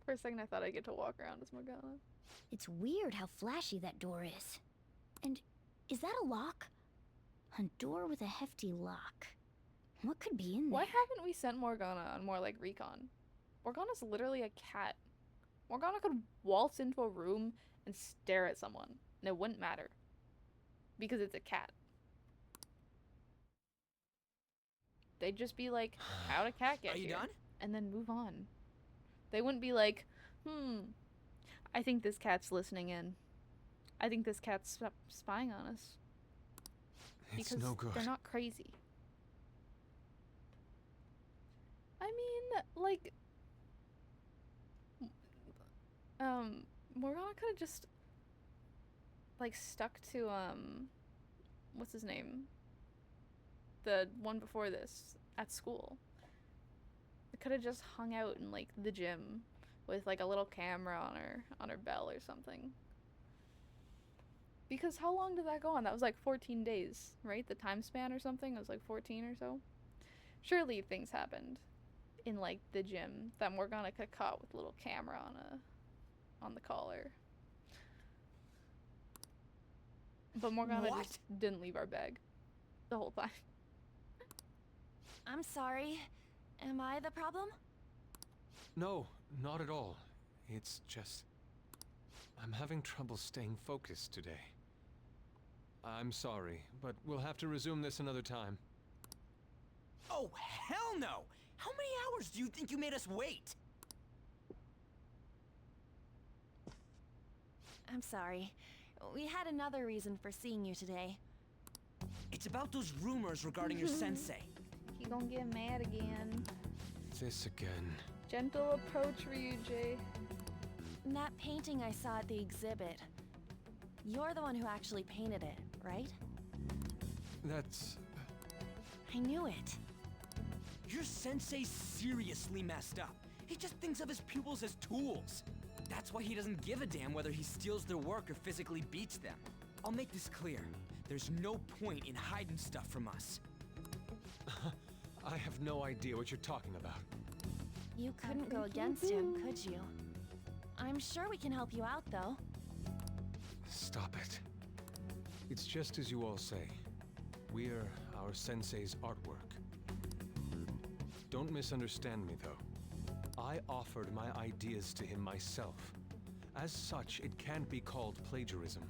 For a second, I thought I'd get to walk around as Morgana. It's weird how flashy that door is. And is that a lock? A door with a hefty lock. What could be in there? Why haven't we sent Morgana on more like recon? Morgana's literally a cat. Morgana could waltz into a room and stare at someone, and it wouldn't matter. Because it's a cat. They'd just be like, how'd a cat get Are you here? done? And then move on. They wouldn't be like, I think this cat's listening in. I think this cat's spying on us. It's Because no good. they're not crazy. I mean, like, Morgana could have just, like, stuck to, what's his name? The one before this, at school. They could have just hung out in, like, the gym with, like, a little camera on her bell or something. Because how long did that go on? That was, like, 14 days, right? The time span or something? It was, like, 14 or so? Surely things happened in, like, the gym that Morgana could caught with a little camera on the collar. But Morgana What? just didn't leave our bag the whole time. I'm sorry. Am I the problem? No, not at all. It's just... I'm having trouble staying focused today. I'm sorry, but we'll have to resume this another time. Oh, hell no! How many hours do you think you made us wait? I'm sorry. We had another reason for seeing you today. It's about those rumors regarding your sensei. He gonna get mad again. This again. Gentle approach, Ryujin. That painting I saw at the exhibit. You're the one who actually painted it, right? That's... I knew it. Your sensei's seriously messed up. He just thinks of his pupils as tools. That's why he doesn't give a damn whether he steals their work or physically beats them. I'll make this clear. There's no point in hiding stuff from us. I have no idea what you're talking about. You couldn't go against him, could you? I'm sure we can help you out, though. Stop it. It's just as you all say. We're our sensei's artwork. Don't misunderstand me, though. I offered my ideas to him myself. As such, it can't be called plagiarism.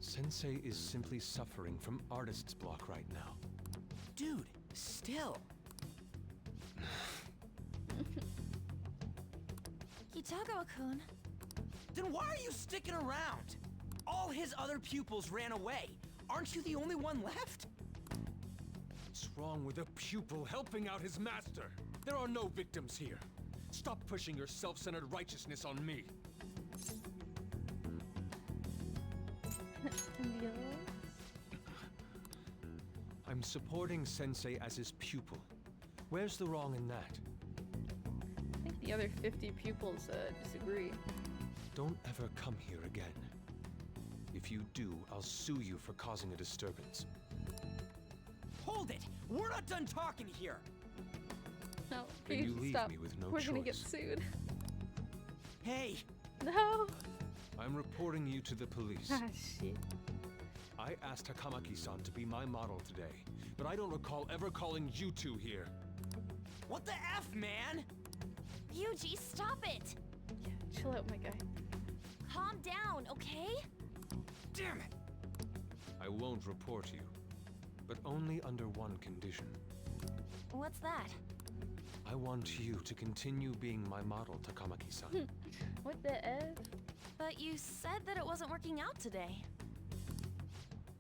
Sensei is simply suffering from artist's block right now. Dude, still. Kitagawa-kun. Then why are you sticking around? All his other pupils ran away. Aren't you the only one left? What's wrong with a pupil helping out his master? There are no victims here. Stop pushing your self-centered righteousness on me. I'm supporting Sensei as his pupil. Where's the wrong in that? I think the other 50 pupils disagree. Don't ever come here again. If you do, I'll sue you for causing a disturbance. Hold it! We're not done talking here! No, Then please you leave stop. me with no We're choice. gonna get sued. Hey! No! I'm reporting you to the police. Ah, shit. I asked Takamaki-san to be my model today, but I don't recall ever calling you two here. What the F, man? Yuji, stop it! Yeah, chill out, my guy. Calm down, okay? Damn it! I won't report you, but only under one condition. What's that? I want you to continue being my model, Takamaki-san. What the F? But you said that it wasn't working out today.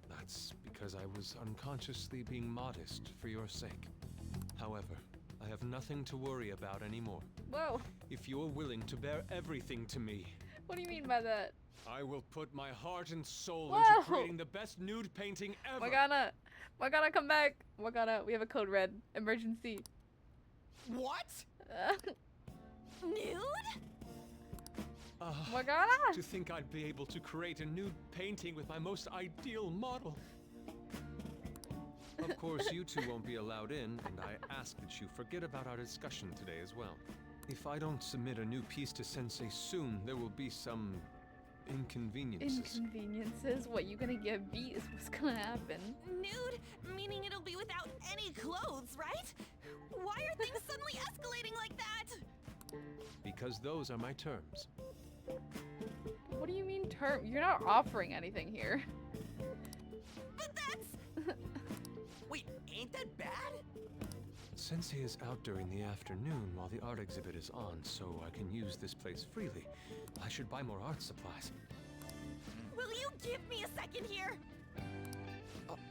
That's because I was unconsciously being modest for your sake. However, I have nothing to worry about anymore. Whoa. If you're willing to bear everything to me, What do you mean by that? I will put my heart and soul Whoa! into creating the best nude painting ever. Morgana, come back. Morgana, we have a code red. Emergency. What? Nude? Morgana? To think I'd be able to create a nude painting with my most ideal model. Of course, you two won't be allowed in, and I ask that you forget about our discussion today as well. If I don't submit a new piece to Sensei soon, there will be some inconveniences. Inconveniences? What, you gonna get beat is what's gonna happen. Nude? Meaning it'll be without any clothes, right? Why are things suddenly escalating like that? Because those are my terms. What do you mean term? You're not offering anything here. But that's... Wait, ain't that bad? Sensei is out during the afternoon while the art exhibit is on, so I can use this place freely. I should buy more art supplies. Will you give me a second here?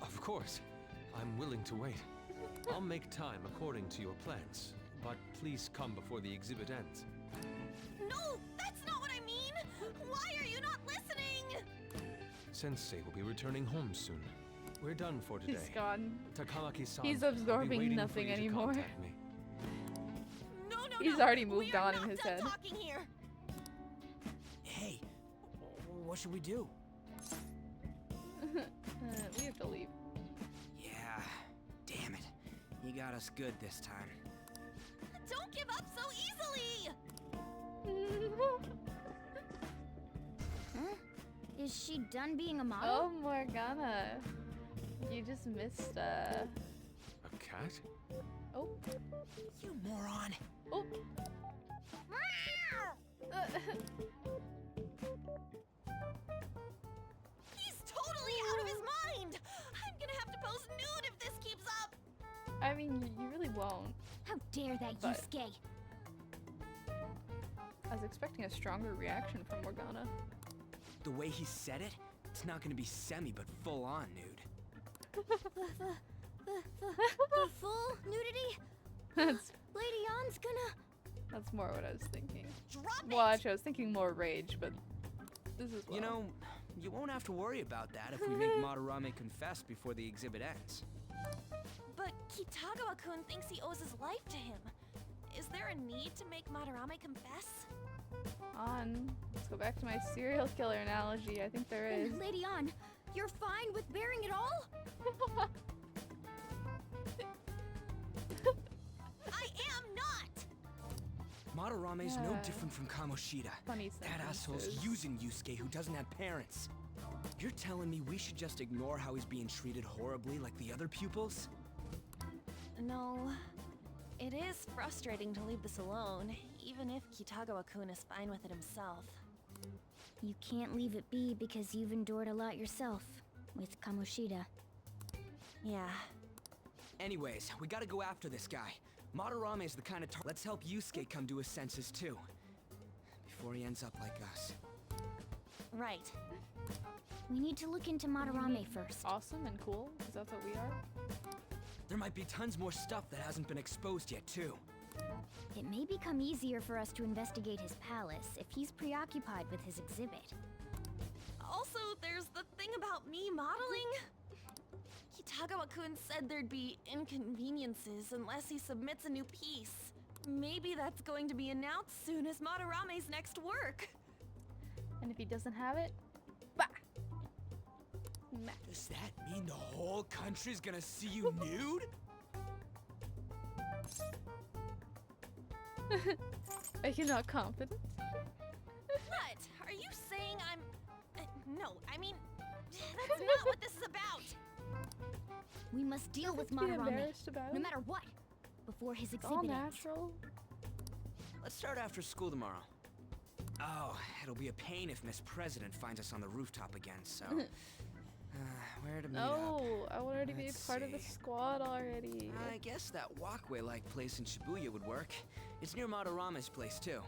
Of course. I'm willing to wait. I'll make time according to your plans, but please come before the exhibit ends. No, that's not what I mean! Why are you not listening? Sensei will be returning home soon. We're done for today. He's gone. Takamaki-san, He's I'll be absorbing waiting nothing for you to anymore. contact me. No, He's no, already we moved are on not in his done head. talking here. Hey, what should we do? We have to leave. Yeah, damn it. You got us good this time. Don't give up so easily! Huh? Is she done being a model? Oh, Morgana. You just missed, A cat? Oh. You moron. Oh. He's totally out of his mind! I'm gonna have to pose nude if this keeps up! I mean, you really won't. How dare that But- Yusuke? I was expecting a stronger reaction from Morgana. The way he said it, it's not gonna be semi, but full-on nude. The full nudity? That's Lady Ann's gonna... that's more what I was thinking. Drop it! Watch, I was thinking more rage, but this is You know, you won't have to worry about that if we make Madarame confess before the exhibit ends. But Kitagawa-kun thinks he owes his life to him. Is there a need to make Madarame confess? on. Let's go back to my serial killer analogy. I think there is. Lady Ann, you're fine with bearing it all? I am not! Madarame's no Yeah. different from Kamoshida. Funny That asshole's sentences. using Yusuke who doesn't have parents. You're telling me we should just ignore how he's being treated horribly like the other pupils? No. It is frustrating to leave this alone, even if Kitagawa-kun is fine with it himself. You can't leave it be because you've endured a lot yourself with Kamoshida. Yeah. Anyways, we gotta go after this guy. Madarame is the kind of Let's help Yusuke come to his senses too. Before he ends up like us. Right. We need to look into Madarame first. Awesome and cool, because that's what we are. There might be tons more stuff that hasn't been exposed yet too. It may become easier for us to investigate his palace if he's preoccupied with his exhibit. Also, there's the thing about me modeling. Kitagawa-kun said there'd be inconveniences unless he submits a new piece. Maybe that's going to be announced soon as Madarame's next work. And if he doesn't have it, bah! Meh. Does that mean the whole country's gonna see you nude? Are you not confident? What? Are you saying I'm... no, I mean, that's not what this is about. We must deal with Be Madarame, embarrassed about no it? matter what, before his It's all exhibit ends. natural. Let's start after school tomorrow. Oh, it'll be a pain if Miss President finds us on the rooftop again, so... where to meet up? No, I want her to be Let's part of the see. squad already. I guess that walkway-like place in Shibuya would work. It's near Madarame's place, too.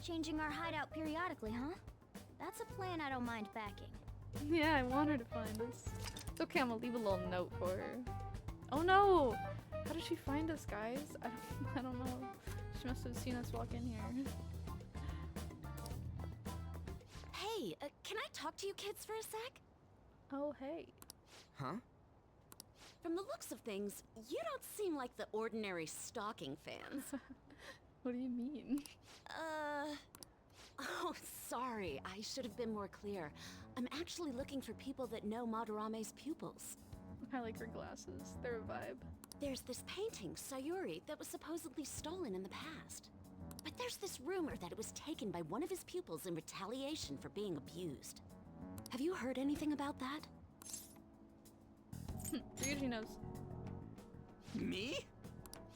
Changing our hideout periodically, huh? That's a plan I don't mind backing. Yeah, I want her to find us. It's okay, I'm gonna leave a little note for her. Oh no! How did she find us, guys? I don't know. She must have seen us walk in here. Hey, can I talk to you kids for a sec? Oh, hey. Huh? From the looks of things, you don't seem like the ordinary stalking fans. What do you mean? Oh, sorry. I should have been more clear. I'm actually looking for people that know Madarame's pupils. I like her glasses. They're a vibe. There's this painting, Sayuri, that was supposedly stolen in the past. But there's this rumor that it was taken by one of his pupils in retaliation for being abused. Have you heard anything about that? Ryuji knows. Me?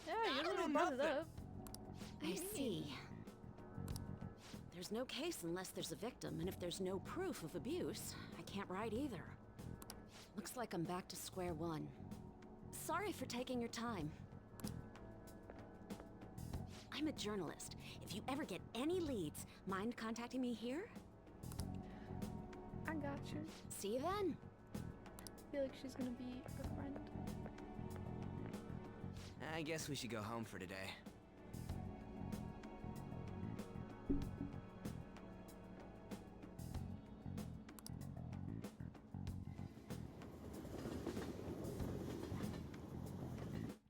Yeah, I you don't really know brought it nothing. up. I see. There's no case unless there's a victim, and if there's no proof of abuse, I can't write either. Looks like I'm back to square one. Sorry for taking your time. I'm a journalist. If you ever get any leads, mind contacting me here? I got you. See you then. I feel like she's gonna be our friend. I guess we should go home for today.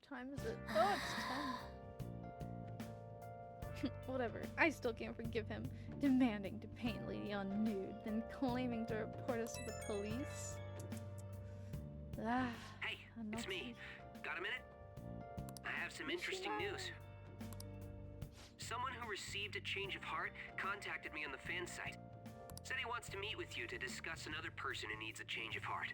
Time is it? Oh, it's 10. Whatever. I still can't forgive him. Demanding to paint Lady on nude, then claiming to report us to the police. Ah, Hey, enough it's me. of- Got a minute? I have some interesting news. Someone who received a change of heart contacted me on the fan site. Said he wants to meet with you to discuss another person who needs a change of heart.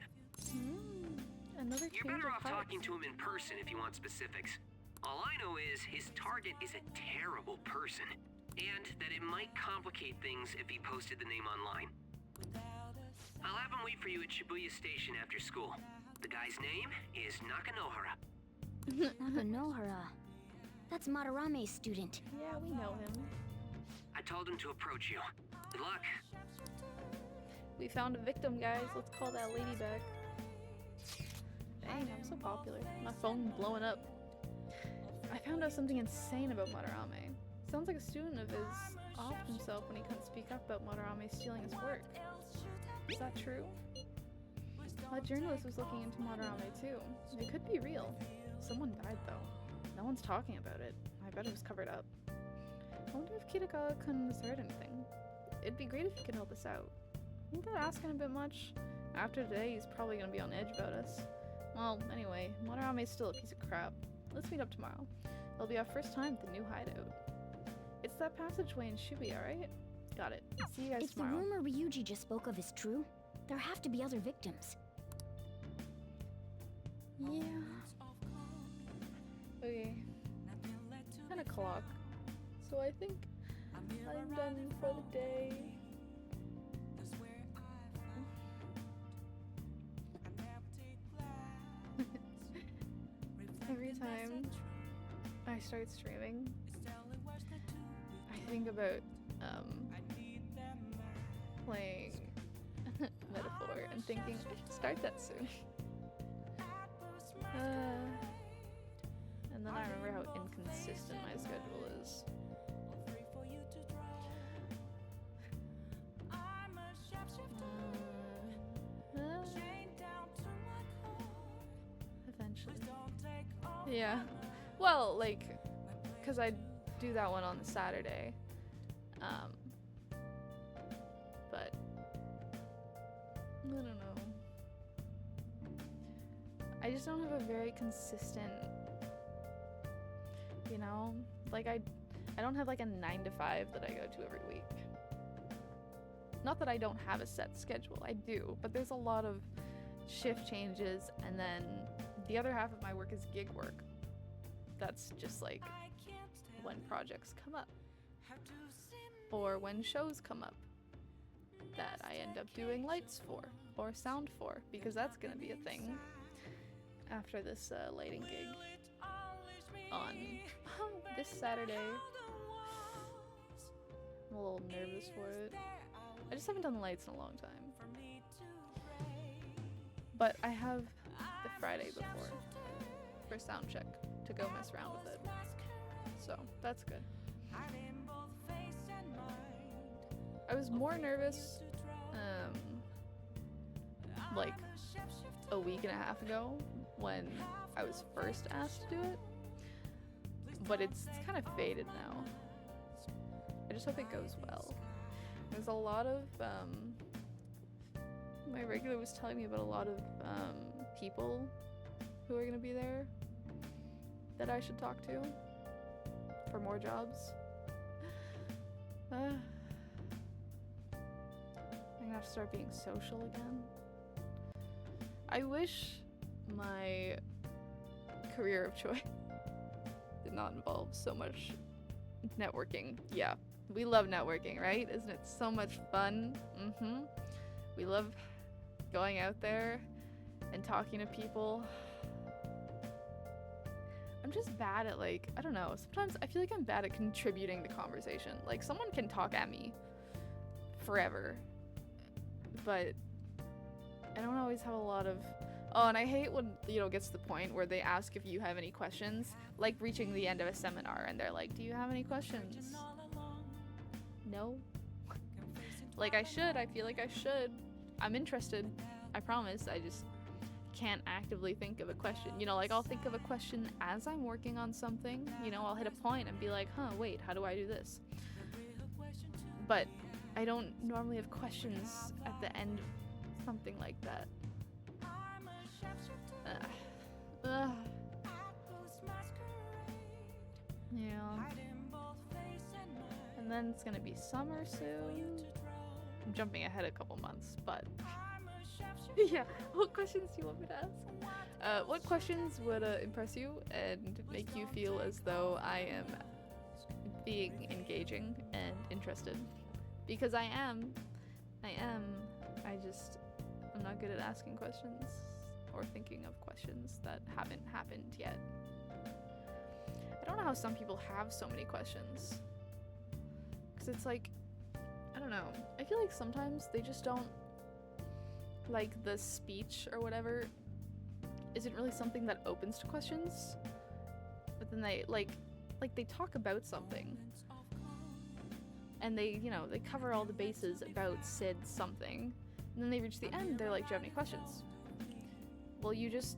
Another You're change better of off heart. talking to him in person if you want specifics. All I know is his target is a terrible person, and that it might complicate things if he posted the name online. I'll have him wait for you at Shibuya Station after school. The guy's name is Nakanohara. Nakanohara. That's Madarame's student. Yeah, we know him. I told him to approach you. Good luck. We found a victim, guys. Let's call that lady back. Dang, I'm so popular. My phone blowing up. I found out something insane about Madarame. Sounds like a student of his offed himself when he couldn't speak up about Madarame stealing his work. Is that true? A journalist was looking into Madarame too. It could be real. Someone died though. No one's talking about it. I bet it was covered up. I wonder if Kitagawa couldn't assert anything. It'd be great if he could help us out. Ain't that asking a bit much? After today, he's probably gonna be on edge about us. Well, anyway, Madarame's still a piece of crap. Let's meet up tomorrow. It'll be our first time at the new hideout. It's that passageway in Shibuya, right? Got it. See you guys If tomorrow. the rumor Ryuji just spoke of is true, there have to be other victims. Yeah. Okay. 10 o'clock. So I think I'm done for the day. Every time I start streaming, I think about playing Metaphor and thinking I should start that soon. And then I remember how inconsistent my schedule is. Eventually. Yeah. Well, like, because I do that one on Saturday. But I don't know. I just don't have a very consistent, you know? Like, I don't have like a 9 to 5 that I go to every week. Not that I don't have a set schedule, I do, but there's a lot of shift changes, and then the other half of my work is gig work. That's just like when projects come up, or when shows come up that I end up doing lights for, or sound for, because that's gonna be a thing after this lighting gig on this Saturday. I'm a little nervous for it. I just haven't done the lights in a long time. But I have the Friday before for sound check to go mess around with it. So that's good. I was more nervous like a week and a half ago when I was first asked to do it. But it's kind of faded now. I just hope it goes well. There's a lot of, my regular was telling me about a lot of people who are gonna be there that I should talk to for more jobs. I'm gonna have to start being social again. I wish my career of choice did not involve so much networking. Yeah, we love networking, right? Isn't it so much fun? We love going out there and talking to people. I'm just bad at, like, I don't know, sometimes I feel like I'm bad at contributing to conversation. Like, someone can talk at me forever, but I don't always have a lot of, oh, and I hate when, you know, it gets to the point where they ask if you have any questions, like reaching the end of a seminar and they're like, do you have any questions? No. Like, I feel like I should. I'm interested, I promise. I just can't actively think of a question. You know, like, I'll think of a question as I'm working on something. You know, I'll hit a point and be like, huh, wait, how do I do this? But I don't normally have questions at the end of something like that. Yeah. And then it's gonna be summer soon. I'm jumping ahead a couple months, but yeah. What questions do you want me to ask? What questions would impress you and make you feel as though I am being engaging and interested? Because I am. I'm not good at asking questions or thinking of questions that haven't happened yet. I don't know how some people have so many questions. Because it's like, I don't know. I feel like sometimes they just don't like the speech or whatever isn't really something that opens to questions, but then they like they talk about something and they, you know, they cover all the bases about said something, and then they reach the end, they're like, do you have any questions? Well, you just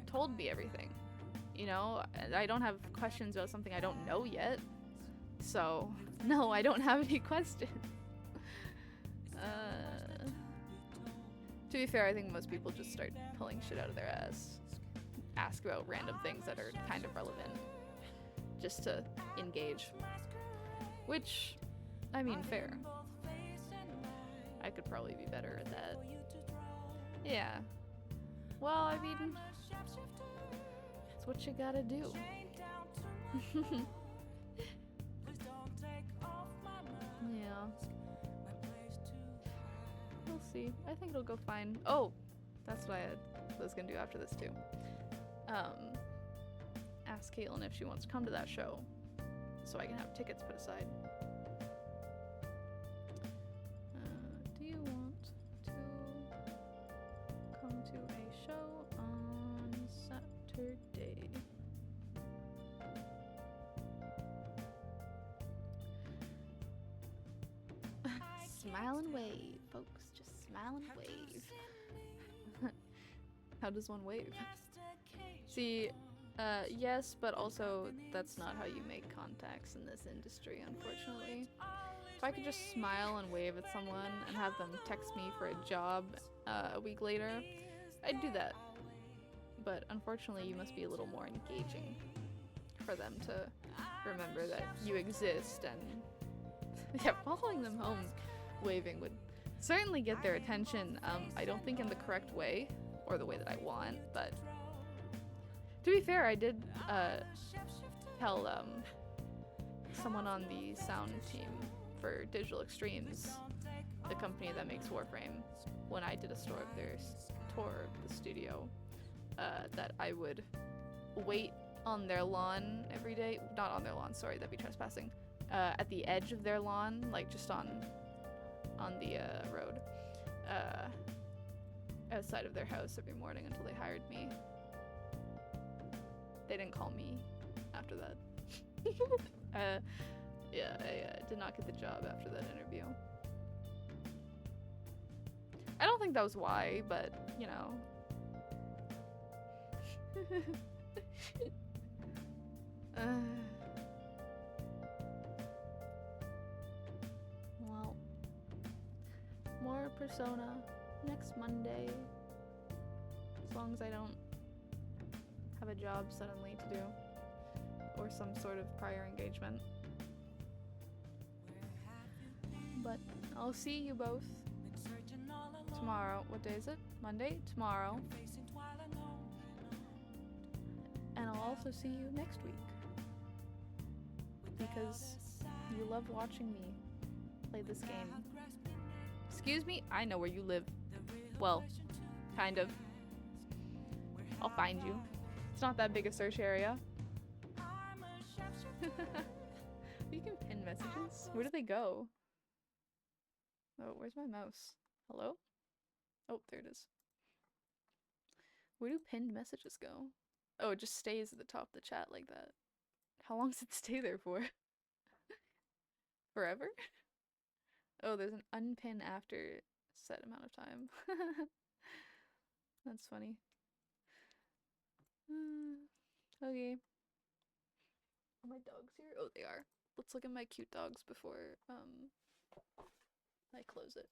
told me everything, you know. I don't have questions about something I don't know yet, so no, I don't have any questions. To be fair, I think most people just start pulling shit out of their ass, ask about random things that are kind of relevant, just to engage. Which, I mean, fair. I could probably be better at that. Yeah. Well, I mean, it's what you gotta do. Yeah. We'll see. I think it'll go fine. Oh, that's what I was gonna do after this too. Ask Caitlin if she wants to come to that show, so I can have tickets put aside. Do you want to come to a show on Saturday? Smile and wave, folks. Just smile and wave. How does one wave? See, yes, but also that's not how you make contacts in this industry, unfortunately. If I could just smile and wave at someone and have them text me for a job a week later, I'd do that. But unfortunately, you must be a little more engaging for them to remember that you exist, and yeah, following them home waving would certainly get their attention. I don't think in the correct way, or the way that I want, but to be fair, I did tell someone on the sound team for Digital Extremes, the company that makes Warframe, when I did a tour of the studio, that I would wait on their lawn every day. Not on their lawn, sorry, that'd be trespassing. At the edge of their lawn, like just on the road, outside of their house every morning until they hired me. They didn't call me after that. Yeah, I did not get the job after that interview. I don't think that was why, but, you know. Well, more Persona next Monday, as long as I don't have a job suddenly to do, or some sort of prior engagement. But I'll see you both tomorrow. What day is it? Monday? Tomorrow. And I'll also see you next week, because you love watching me play this game. Excuse me? I know where you live. Well, kind of. I'll find you. It's not that big a search area. You can pin messages? Where do they go? Oh, where's my mouse? Hello? Oh, there it is. Where do pinned messages go? Oh, it just stays at the top of the chat like that. How long does it stay there for? Forever? Oh, there's an unpin after a set amount of time. That's funny. Okay. Are my dogs here? Oh, they are. Let's look at my cute dogs before I close it.